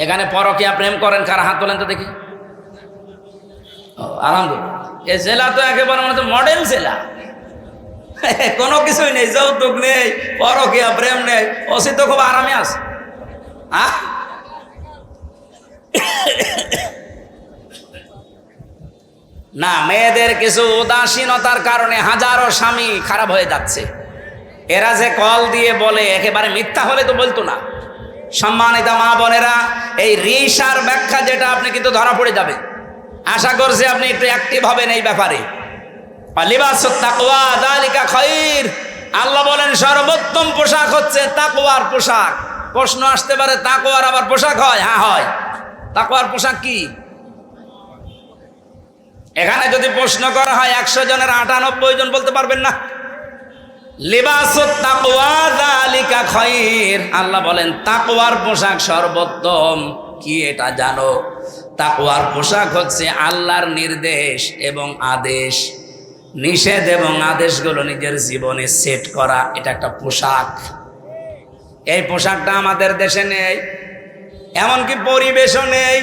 এখানে পরকীয়া প্রেম করেন কারা? হাত তোলেন তো দেখি। আলহামদুলিল্লাহ। এই জেলা তো একেবারে মানে মডেল জেলা, কোনো কিছুই নেই, যৌতুক নেই, পরকীয়া প্রেম নেই, ওসি তো খুব আরামে আছে। না, মেয়েদের কিছু উদাসীনতার কারণে হাজারো স্বামী খারাপ হয়ে যাচ্ছে। এরা যে কল দিয়ে বলে একেবারে মিথ্যা হলে তো বলতো না। সম্মানিত মা বোনেরা, এই রিশার ব্যাখ্যা যেটা আপনি কিন্তু ধরা পড়ে যাবে। আশা করছি আপনি একটু অ্যাক্টিভ হবেন এই ব্যাপারে। লিবাসুত তাকওয়া যালিকা খায়র। আল্লাহ বলেন সর্বোত্তম পোশাক হচ্ছে তাকওয়ার পোশাক। প্রশ্ন আসতে পারে তাকওয়ার আবার পোশাক হয়? হ্যাঁ হয়। তাকওয়ার পোশাক কি? এখানে যদি প্রশ্ন করা হয় 100 জনের 98 জন বলতে পারবেন না। লিবাসুত তাকওয়া যালিকা খায়র। আল্লাহ বলেন তাকওয়ার পোশাক সর্বোত্তম। কি এটা জানো? তাকওয়ার পোশাক হচ্ছে আল্লাহর নির্দেশ এবং আদেশ, নিষেধ এবং আদেশগুলো নিজের জীবনে সেট করা, এটা একটা পোশাক। এই পোশাকটা আমাদের দেশে নেই, এমনকি পরিবেশও নেই।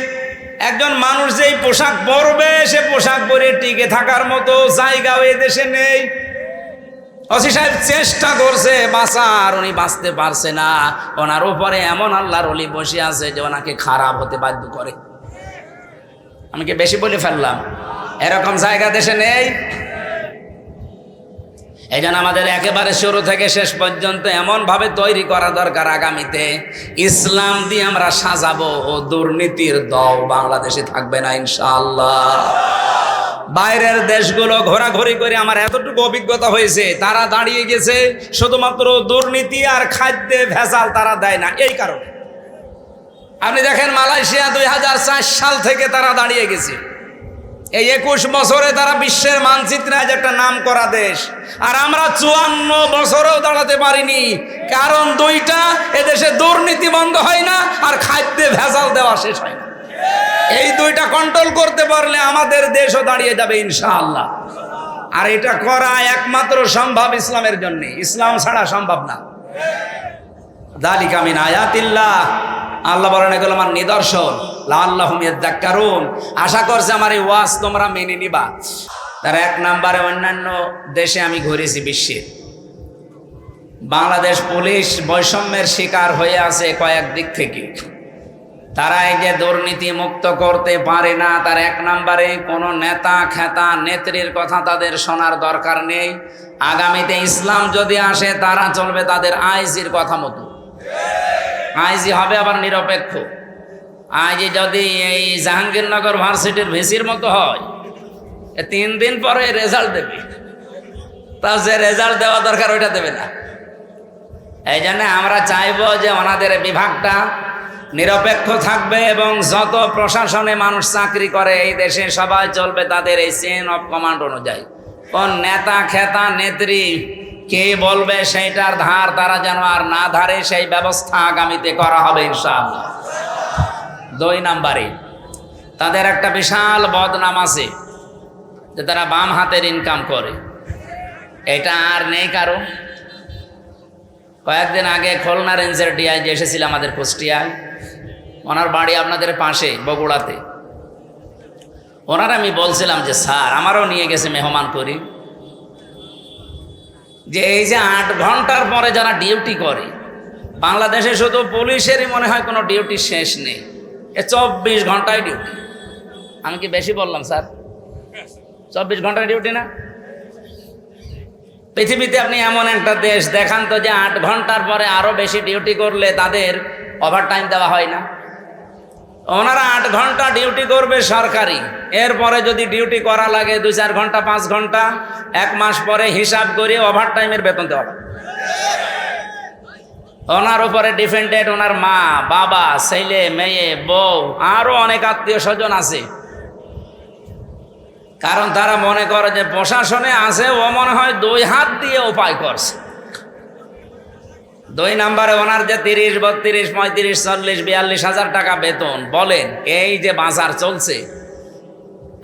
একজন মানুষ যেই পোশাক পরবে, সে পোশাক পরে টিকে থাকার মতো জায়গাও এই দেশে নেই। ওসি সাহেব চেষ্টা করছে বাঁচার, উনি বাঁচতে পারছে না। ওনার উপরে এমন আল্লাহর ওলি বসে আছে যে ওনাকে খারাপ হতে বাধ্য করে। আমি কি বেশি বলে ফেললাম? এরকম জায়গা দেশে নেই। এই জন্য আমাদের একেবারে শুরু থেকে শেষ পর্যন্ত এমনভাবে তৈরি করা দরকার, আগামীতে ইসলাম দিয়ে আমরা সাজাবো, ও দুর্নীতির দল বাংলাদেশে থাকবে না ইনশাআল্লাহ। বাইরের দেশগুলো ঘোরাঘুরি করে আমার এতটুকু অভিজ্ঞতা হয়েছে, তারা দাঁড়িয়ে গেছে শুধুমাত্র দুর্নীতি আর খাদ্যে ভেজাল তারা দেয় না, এই কারণে। আপনি দেখেন মালয়েশিয়া 2004 সাল থেকে তারা দাঁড়িয়ে গেছে। এই 21 বছরে তারা বিশ্বের মানচিত্রে আজ একটা নাম করা দেশ, আর আমরা 54 বছরেও দাঁড়াতে পারিনি। কারণ দুইটা, এদেশে দুর্নীতি বন্ধ হয় না আর খাদ্যে ভেজাল দেওয়া শেষ হয় না। এই দুইটা কন্ট্রোল করতে পারলে আমাদের দেশও দাঁড়িয়ে যাবে ইনশাআল্লাহ। আর এটা করা একমাত্র সম্ভব ইসলামের জন্য, ইসলাম ছাড়া সম্ভব না। যালিকা মিন আয়াতিল্লাহ, আল্লাহ বলেন এগুলো আমার নিদর্শন। লাআল্লাহুম ইয়াযাক্কারুন, আশা করছে আমার এই ওয়াজ তোমরা মেনে নিবা। তার এক নম্বরে, অন্যান্য দেশে আমি ঘুরেছি বিশ্বের, বাংলাদেশ পুলিশ বৈষম্যের শিকার হয়ে আছে কয়েক দিক থেকে। তারা এই যে দুর্নীতি মুক্ত করতে পারে না, তার এক নম্বরে কোনো নেতা খেতা নেত্রীর কথা তাদের শোনার দরকার নেই। আগামীতে ইসলাম যদি আসে, তারা চলবে তাদের আইজির কথা মতো। আইজি হবে আবার নিরপেক্ষ। আইজি যদি এই জাহাঙ্গীরনগর ভার্সিটির ভিসির মতো হয়, 3 দিন পরে রেজাল্ট দেবে, তা যে রেজাল্ট দেওয়া দরকার ওইটা দেবে না। এই জন্য আমরা চাইবো যে ওনাদের বিভাগটা নিরপেক্ষ থাকবে, এবং যত প্রশাসনে মানুষ চাকরি করে এই দেশে সবাই চলবে তাদের এই চেইন অফ কমান্ড অনুযায়ী। কোন নেতা খেতা নেত্রী কে বলবে সেইটার ধার তারা যেন আর না ধারে, সেই ব্যবস্থা আগামীতে করা হবে ইনশাআল্লাহ। 2 নম্বরে, তাদের একটা বিশাল বদনাম আছে যে তারা বাম হাতের ইনকাম করে। এটা আর নেই কারো। কয়েকদিন আগে খুলনা রেঞ্জের ডিআইজি এসেছিল আমাদের কুষ্টিয়ায়, ওনার বাড়ি আপনাদের পাশে বগুড়াতে। ওনার আমি বলছিলাম যে স্যার, আমারও নিয়ে গেছে মেহমান করি, যে এই যে 8 ঘন্টার পরে যারা ডিউটি করে, বাংলাদেশে শুধু পুলিশেরই মনে হয় কোনো ডিউটি শেষ নেই, 24 ঘন্টায় ডিউটি। আমি কি বেশি বললাম স্যার? 24 ঘন্টায় ডিউটি না? পৃথিবীতে আপনি এমন একটা দেশ দেখান তো যে 8 ঘন্টার পরে আরো বেশি ডিউটি করলে তাদের ওভারটাইম দেওয়া হয় না। ওনারা 8 ঘন্টা ডিউটি করবে সরকারি, এরপরে যদি ডিউটি করা লাগে 2-4 ঘন্টা 5 ঘন্টা, 1 মাস পরে হিসাব করে ওভারটাইমের বেতন দেওয়া হবে। ওনার উপরে ডিপেন্ডেন্ট ওনার মা বাবা ছেলে মেয়ে বউ আরো অনেক আত্মীয় স্বজন আছে। কারণ তারা মনে করে যে প্রশাসনে আছে, ও মনে হয় 2 হাত দিয়ে উপায় করছে। 2 নম্বরে, ওনার যে 30, 32, 35, 40, 42 হাজার টাকা বেতন, বলেন এই যে বাজার চলছে,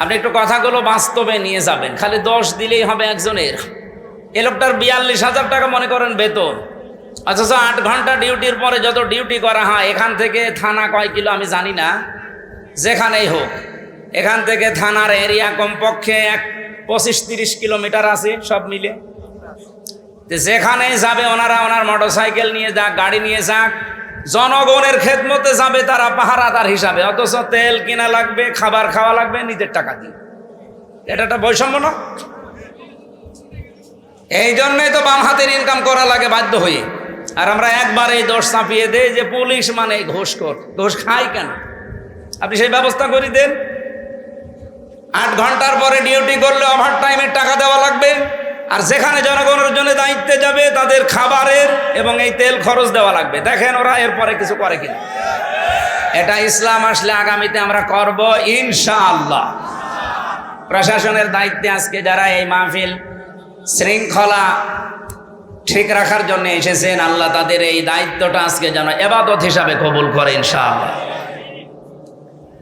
আপনি একটু কথাগুলো বাস্তবে নিয়ে যাবেন। খালি দোষ দিলেই হবে একজনের। এ লোকটার 42 হাজার টাকা মনে করেন বেতন, অথচ 8 ঘন্টা ডিউটির পরে যত ডিউটি করা হয়, এখান থেকে থানা কয় কিলো আমি জানি না, যেখানেই হোক, এখান থেকে থানার এরিয়া কমপক্ষে 25-30 কিলোমিটার আছে সব মিলে। যেখানেই যাবে ওনারা, ওনার মোটরসাইকেল নিয়ে যাক, গাড়ি নিয়ে যাক, জনগণের খেদমতে যাবে তারা পাহারাদার হিসাবে, অথচ তেল কিনা লাগবে, খাবার খাওয়া লাগবে নিজের টাকা দিয়ে। এটা একটা বৈষম্য না? এই জন্যই তো বাম হাতের ইনকাম করা লাগে বাধ্য হয়ে। আর আমরা একবার এই দোষ চাপিয়ে দেই যে পুলিশ মানে ঘুষখোর, ঘুষ খায় কেন? আপনি সেই ব্যবস্থা করে দেন। 8 ঘন্টার পরে ডিউটি করলে ওভারটাইমের টাকা দেওয়া লাগবে, আর যেখানে জনগণের জন্য দায়িত্বে যাবে তাদের খাবারের এবং এই তেল খরচ দেওয়া লাগবে। দেখেন ওরা এরপরে কিছু করে কিনা। এটা ইসলাম আসলে আগামীতে আমরা করব ইনশাআল্লাহ। প্রশাসনের দায়িত্বে আজকে যারা এই মাহফিল শৃঙ্খলা ঠিক রাখার জন্য এসেছেন, আল্লাহ তাদের এই দায়িত্বটা আজকে যেন ইবাদত হিসাবে কবুল করে ইনশাআল্লাহ।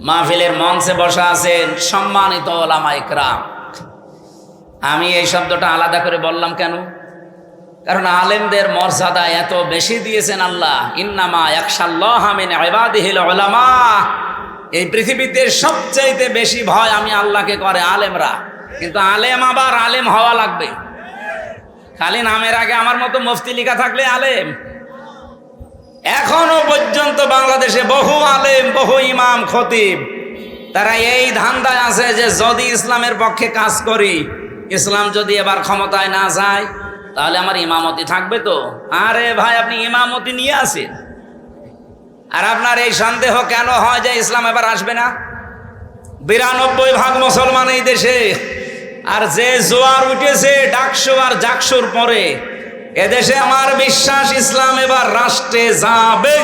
মাহফিলের মঞ্চে বসা আছেন সম্মানিত ওলামা ইকরাম, আমি এই শব্দটা আলাদা করে বললাম কেন? কারণ আলেমদের মর্যাদা এত বেশি দিয়েছেন আল্লাহ। ইন্নামা ইয়াখশাল্লাহা মিন ইবাদিহিল উলামা। এই পৃথিবীতে সবচাইতে বেশি ভয় আমি আল্লাহকে করে আলেমরা। কিন্তু আলেম আবার আলেম হওয়া লাগবে। খালি নামের আগে আমার মতো মুফতি লেখা থাকলে আলেম? এখনো পর্যন্ত বাংলাদেশে বহু আলেম, বহু ইমাম, খতিব, তারা এই ধান্দায় আছে যে যদি ইসলামের পক্ষে কাজ করি, ইসলাম যদি এবার ক্ষমতায় না যায়, তাহলে আমার ইমামতি থাকবে তো। আরে ভাই, আপনি ইমামতি নিয়ে আসেন। আর আপনার এই সন্দেহ কেন হয় যে ইসলাম এবার আসবে না? 92% মুসলমান এই দেশে। আর যে জোয়ার উঠেছে ডাকসু আর জাকসুর পরে, এদেশে আমার বিশ্বাস ইসলাম এবার রাষ্ট্রে যাবে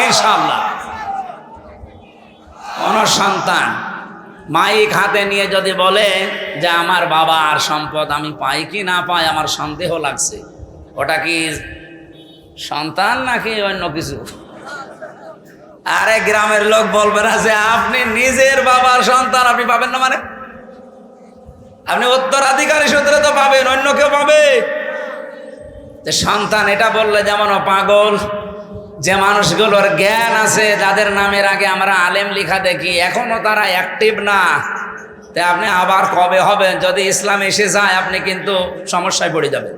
ইনশাআল্লাহ। কোন সন্তান মাইক হাতে নিয়ে যদি বলে যে আমার বাবা আর সম্পদ আমি পাই কি না পাই আমার সন্দেহ লাগছে, ওটা কি সন্তান নাকি অন্য কিছু? আরে গ্রামের লোক বলবে না যে আপনি নিজের বাবার সন্তান আপনি পাবেন না, মানে আপনি উত্তরাধিকারী সূত্রে তো পাবেন, অন্য কেউ পাবে? যে সন্তান এটা বললে যেমন পাগল। যে মানুষগুলোর জ্ঞান আছে, যাদের নামের আগে আমরা আলেম লিখা দেখি, এখনো তারা অ্যাক্টিভ না। তাই আপনি আবার কবে হবেন? যদি ইসলাম এসে যায় আপনি কিন্তু সমস্যায় পড়ে যাবেন।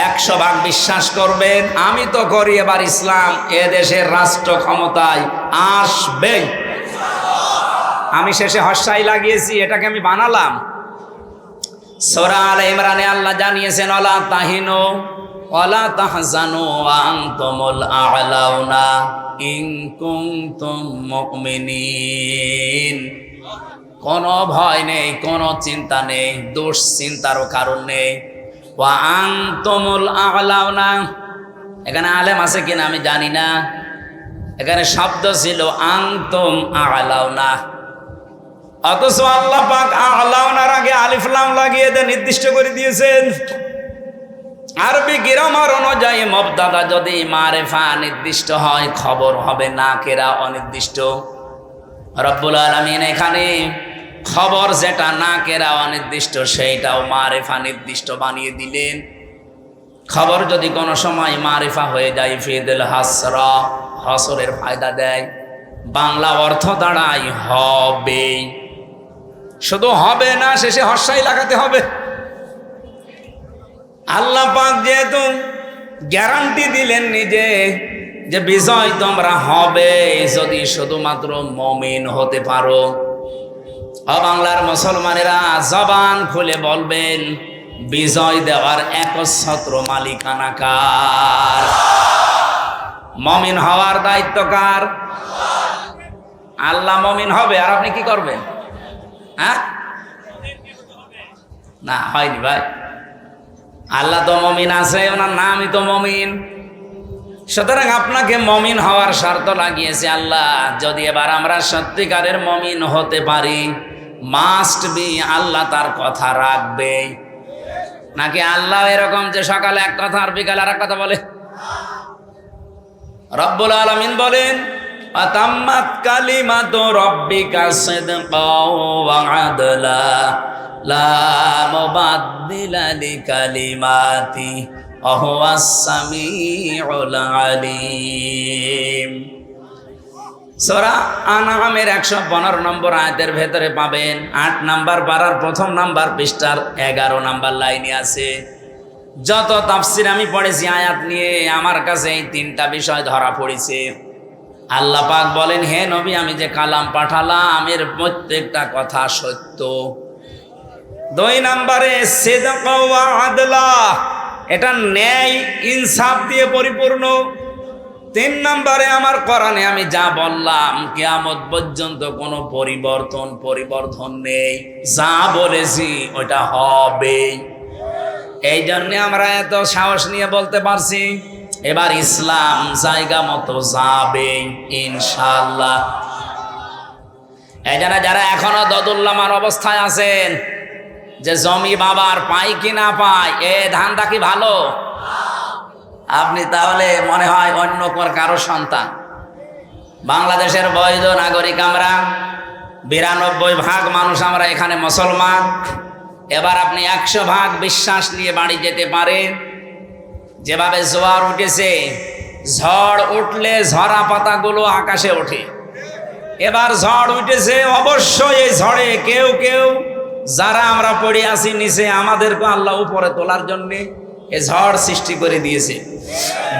100% বিশ্বাস করবেন, আমি তো করি এবার ইসলাম এদেশের রাষ্ট্র ক্ষমতায় আসবে। আমি শেষে হস্যাই লাগিয়েছি, এটাকে আমি বানালাম। সূরা আলে ইমরানে আল্লাহ জানিয়েছেন, ওয়ালা তাহিনু ওয়ালা তাহজানু ওয়া আনতুমুল আ'লাউনা ইন কুনতুম মুমিনিন। কোনো ভয় নেই, কোনো চিন্তা নেই, দুশ্চিন্তারও কারণ নেই। ওয়া আনতুমুল আ'লাউনা, এখানে আলেম আছে কিনা আমি জানি না, এখানে শব্দ ছিল আনতুম আ'লাউনা। অথচ আল্লাহ পাক আ'লাউনার আগে আলিফ লাম লাগিয়ে দিয়ে নির্দিষ্ট করে দিয়েছেন। আরবি গ্রামার অনুযায়ী মুবতাদা যদি মারিফা নির্দিষ্ট হয়, খবর হবে নাকেরা অনির্দিষ্ট। রব্বুল আলামিন এখানে খবর যেটা নাকেরা অনির্দিষ্ট সেইটাও মারিফা নির্দিষ্ট বানিয়ে দিলেন। খবর যদি কোনো সময় মারিফা হয়ে যায়, ফিদুল হাসরা, হসরের ফায়দা দেয়। বাংলা অর্থ দাঁড়ায় হবে। শুধু হবে না, শেষে হস্যাই লাগাতে হবে। আল্লাহ পাক যেহেতু গ্যারান্টি দিলেন নিজে যে বিজয় তোমরা হবে যদি শুধুমাত্র মুমিন হতে পারো। বাংলার মুসলমানেরা জবান খুলে বলবেন, বিজয় দেওয়ার একচ্ছত্র মালিকানা কার? মুমিন হওয়ার দায়িত্ব কার? আল্লাহ মুমিন হবে, আর আপনি কি করবেন? হ্যাঁ, না হয়নি ভাই। আল্লাহ তো মুমিন আছে, ওনার নামই তো মুমিন। সুতরাং আপনাকে মুমিন হওয়ার শর্ত লাগিয়েছে আল্লাহ। যদি এবার আমরা সত্যিকারের মুমিন হতে পারি, মাস্ট বি আল্লাহ তার কথা রাখবে। নাকি আল্লাহ এরকম যে সকালে এক কথা আর বিকালে আর এক কথা বলে? রব্বুল আলামিন বলেন, আতাম্মাত কালিমাতু রাব্বিকা সিদকাও ওয়া আদলা লা মুবাদদিলা লিকালিমাতি ওয়া হুয়াস সামিউল আলিম। সূরা আনআমের 115 নম্বর আয়াতের ভেতরে পাবেন 8 নাম্বার পারার প্রথম নাম্বার পৃষ্ঠার 11 নাম্বার লাইনে আছে। যত তাফসীর আমি পড়েছি আয়াত নিয়ে, আমার কাছে এই 3টা বিষয় ধরা পড়েছে। আল্লাহ পাক বলেন, হে নবী, আমি যে কালাম পাঠালাম এর প্রত্যেকটা কথা সত্য। 2 নম্বরে সিদক ওয়া আদলা, এটা ন্যায় ইনসাফ দিয়ে পরিপূর্ণ। 3 নম্বরে আমার কোরআনে আমি যা বললাম কিয়ামত পর্যন্ত কোনো পরিবর্তন নেই। যা বলেছি ওটা হবে। এই জন্য আমরা এত সাহস নিয়ে বলতে পারছি এবার ইসলাম জায়গা মতো যাবে ইনশাআল্লাহ। এই জন্য যারা এখনো দদুল্লামার অবস্থায় আছেন যে জমি বাবার পাই কি না পাই, এ ধানটা কি ভালো? আপনি তাহলে মনে হয় অন্য কারো সন্তান। বাংলাদেশের বৈধ নাগরিক আমরা, 92% মানুষ আমরা এখানে মুসলমান। এবার আপনি 100% বিশ্বাস নিয়ে বাড়ি যেতে পারেন। যেভাবে জোয়ার উঠেছে, ঝড় উঠলে ঝরা পাতাগুলো আকাশে ওঠে। এবার ঝড় উঠেছে, অবশ্যই এই ঝড়ে কেউ কেউ যারা আমরা পড়ে আছি নিচে, আমাদেরকে আল্লাহ উপরে তোলার জন্য এই ঝড় সৃষ্টি করে দিয়েছে।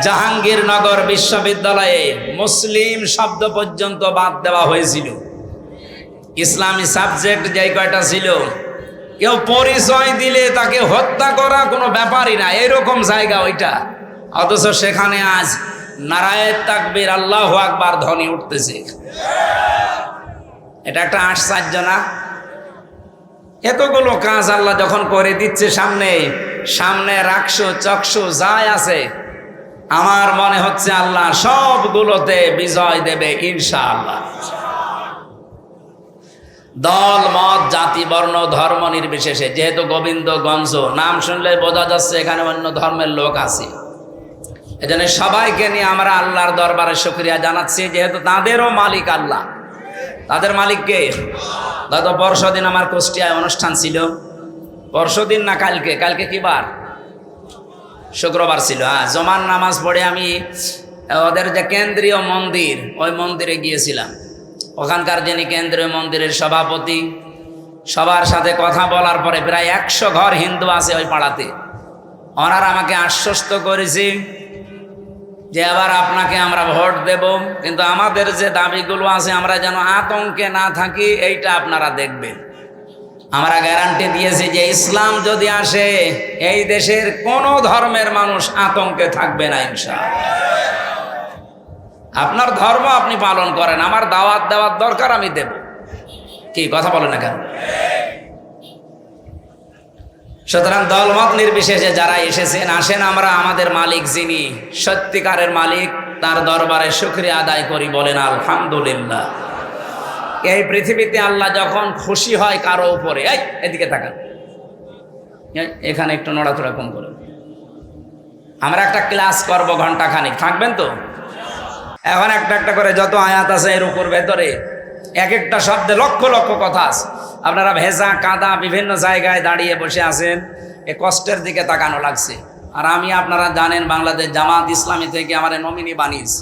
জাহাঙ্গীরনগর বিশ্ববিদ্যালয়ে মুসলিম শব্দ পর্যন্ত বাদ দেওয়া হয়েছিল। ইসলামী সাবজেক্ট যে কয়টা ছিল, কেউ পরিচয় দিলে তাকে হত্যা করা কোনো ব্যাপারই না, এরকম জায়গা ওইটা। অথচ সেখানে আজ নারায়ে তাকবীর, আল্লাহু আকবার ধ্বনি উঠতেছে। এটা একটা আশ্চর্য না? এতগুলো কাজ আল্লাহ যখন করে দিচ্ছে সামনে, সামনে রাখছো চক্ষু যাই আছে, আমার মনে হচ্ছে আল্লাহ সবগুলোতে বিজয় দেবে ইনশাআল্লাহ। দল মত জাতি বর্ণ ধর্ম নির্বিশেষে, যেহেতু গোবিন্দগঞ্জ নাম শুনলে বোঝা যাচ্ছে এখানে অন্য ধর্মের লোক আছে, এজন্য সবাইকে নিয়ে আমরা আল্লাহর দরবারে শুকরিয়া জানাচ্ছি, যেহেতু তাদেরও মালিক আল্লাহ। তাদের মালিক কে? গত পরশুদিন আমার কুষ্টিয়ায় অনুষ্ঠান ছিল। পরশুদিন না কালকে? কালকে কি বার? শুক্রবার ছিল। জমান নামাজ পড়ে আমি ওদের যে কেন্দ্রীয় মন্দির, ওই মন্দিরে গিয়েছিলাম। ওখানকার যিনি কেন্দ্রীয় মন্দিরের সভাপতি, সবার সাথে কথা বলার পরে প্রায় 100 ঘর হিন্দু আছে ওই পাড়াতে। ওনারা আমাকে আশ্বস্ত করেছে যে এবার আপনাকে আমরা ভোট দেব, কিন্তু আমাদের যে দাবিগুলো আছে আমরা যেন আতঙ্কে না থাকি, এইটা আপনারা দেখবেন। আমরা গ্যারান্টি দিয়েছি যে ইসলাম যদি আসে, এই দেশের কোনো ধর্মের মানুষ আতঙ্কে থাকবে না ইনশাআল্লাহ। আপনার ধর্ম আপনি পালন করেন, আমার দাওয়াত দেওয়ার দরকার আমি দেব। কি কথা বলেন না কেন? সুতরাং দলমত নির্বিশেষে যারা এসেছেন, আসেন আমরা আমাদের মালিক যিনি সত্যিকারের মালিক, তার দরবারে শুকরিয়া আদায় করি, বলেন আলহামদুলিল্লাহ। এই পৃথিবীতে আল্লাহ যখন খুশি হয় কারো উপরে, এই এদিকে তাকান, এখানে একটু নড়াচড়া কম করে, আমরা একটা ক্লাস করব ঘন্টাখানিক, থাকবেন তো? এখন একটা একটা করে যত আয়াত আছে এর উপর ভেতরে এক একটা শব্দে লক্ষ লক্ষ কথা আছে। আপনারা ভেজা কাদা বিভিন্ন জায়গায় দাঁড়িয়ে বসে আছেন, এ কষ্টের দিকে তাকানো লাগছে। আর আমি, আপনারা জানেন, বাংলাদেশ জামাত ইসলামী থেকে আমার নমিনি বানিয়েছি।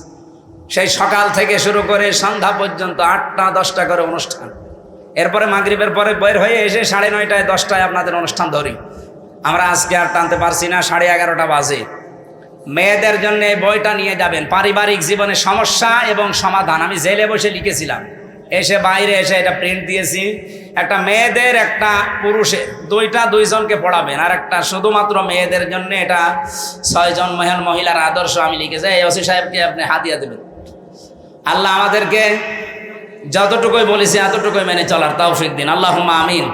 সেই সকাল থেকে শুরু করে সন্ধ্যা পর্যন্ত 8টা 10টা করে অনুষ্ঠান। এরপরে মাগরিবের পরে বের হয়ে এসে 9:30 10টায় আপনাদের অনুষ্ঠান ধরি। আমরা আজকে আর টানতে পারছি না, 11:30 বাজে। মেয়েদের জন্য এই বইটা নিয়ে যাবেন, পারিবারিক জীবনের সমস্যা এবং সমাধান। আমি জেলে বসে লিখেছিলাম, এসে বাইরে এসে এটা প্রিন্ট দিয়েছি। একটা মেয়েদের, একটা পুরুষের, দুইজনকে পড়াবেন। আর একটা শুধুমাত্র মেয়েদের জন্য, এটা 6 জন মহিলার আদর্শ আমি লিখেছি। এই ওসি সাহেবকে আপনি হাদিয়া দেবেন। আল্লাহ আমাদেরকে যতটুকুই বলেছি এতটুকুই মেনে চলার তৌফিক দিন, আল্লাহুম্মা আমিন।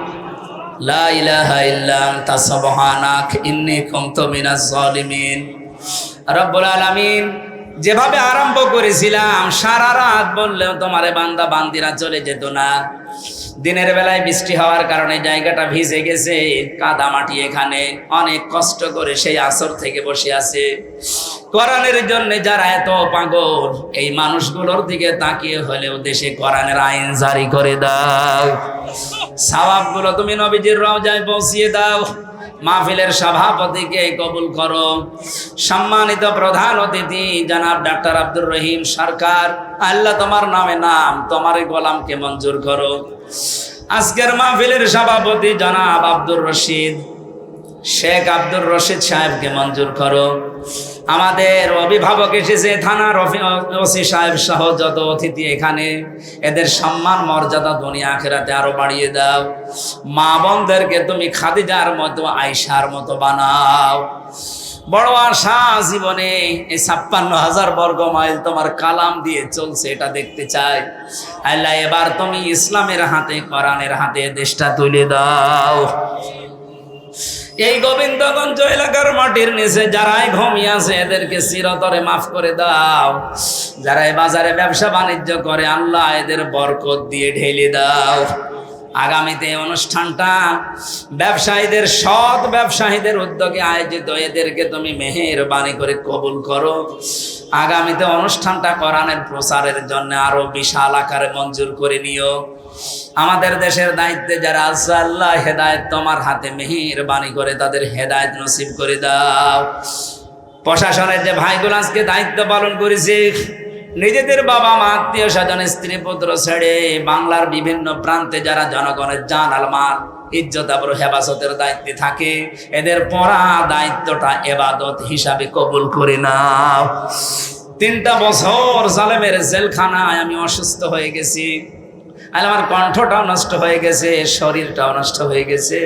লা ইলাহা ইল্লা আনতা সুবহানাক ইন্নী কুনতু মিনাজ জালিমিন। রব্বুল আলামিন, যেভাবে আরম্ভ করেছিলাম, সারা রাত বললেও তোমারে বান্দা বান্দিরা চলে যেত না। দিনের বেলায় বৃষ্টি হওয়ার কারণে জায়গাটা ভিজে গেছে, কাদা মাটি। এখানে অনেক কষ্ট করে সেই আসর থেকে বসে আছে কোরআনের জন্য যারা এত পাগল, এই মানুষগুলোর দিকে তাকিয়ে হলেও দেশে কোরআনের আইন জারি করে দাও। সওয়াবগুলো তুমি নবীজির রওজায় পৌঁছিয়ে দাও। মাহফিলের সভাপতিকে কবুল করো। সম্মানিত প্রধান অতিথি জনাব ডাক্তার আব্দুর রহিম সরকার, আল্লাহ তোমার নামে নাম, তোমার গোলামকে মঞ্জুর করো। আজকের মাহফিলের সভাপতি জনাব আব্দুর রশিদ, শেখ আব্দুর রশিদ সাহেবকে মঞ্জুর করো। আমাদের অভিভাবক এসেছে, থানার ওসি সাহেব সহ যত অতিথি এখানে, এদের সম্মান মর্যাদা দুনিয়া আখিরাতে আরো বাড়িয়ে দাও। মা বোনদেরকে তুমি খাদিজার মতো, আয়েশার মতো বানাও। বড় আশা জীবনে, এই 56,000 বর্গ মাইল তোমার কালাম দিয়ে চলছে, এটা দেখতে চাই। আল্লাহ, এবার তুমি ইসলামের হাতে, কোরআনের হাতে দেশটা তুলে দাও। এই গোবিন্দগঞ্জ এলাকার মাটির নিচে যারাই ঘুমিয়ে আছে, এদেরকে চিরতরে মাফ করে দাও। যারা এই বাজারে ব্যবসা বাণিজ্য করে, আল্লাহ এদের বরকত দিয়ে ঢেলে দাও। আগামীতে অনুষ্ঠানটা ব্যবসায়ীদের, সৎ ব্যবসায়ীদের উদ্যোগে আয়োজিত, এদেরকে তুমি মেহেরবানি করে কবুল করো। আগামীতে অনুষ্ঠানটা কোরআনের প্রচারের জন্য আরো বিশাল আকারে মঞ্জুর করে নিও। আমাদের দেশের দায়িত্বে যারা আছে আল্লাহ হেদায়েত তোমার হাতে মেহেরবানি করে তাদের হেদায়েত নসিব করে দাও। প্রশাসনের যে ভাইগুলো আজকে দায়িত্ব পালন করেছে, নিজেদের বাবা মা আত্মীয় স্বজন স্ত্রী পুত্র ছেড়ে বাংলার বিভিন্ন প্রান্তে যারা জনগণের জান আল মাল ইজ্জত আবরু হেফাজতের দায়িত্বে থাকে, এদের পড়া দায়িত্বটা ইবাদত হিসাবে কবুল করে নাও। 3টা বছর জালেমের জেলখানায় আমি অসুস্থ হয়ে গেছি, আমার কণ্ঠটাও নষ্ট হয়ে গেছে, শরীরটাও নষ্ট হয়ে গেছে।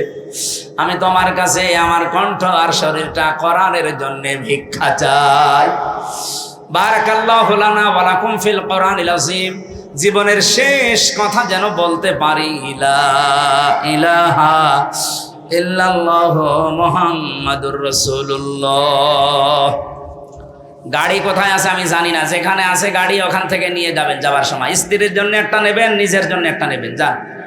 আমি তোমার কাছে আমার কণ্ঠ আর শরীরটা কোরআনের জন্য ভিক্ষা চাই। বারাকাল্লাহু লানা ওয়া লাকুম ফিল কোরআনিল আযীম। জীবনের শেষ কথা যেন বলতে পারি লা ইলাহা ইল্লাল্লাহু মুহাম্মাদুর রাসূলুল্লাহ। গাড়ি কোথায় আছে আমি জানি না, যেখানে আছে গাড়ি ওখান থেকে নিয়ে যাবেন, যাবার সময় স্ত্রীর জন্য একটা নেবেন, নিজের জন্য একটা নেবেন, যান।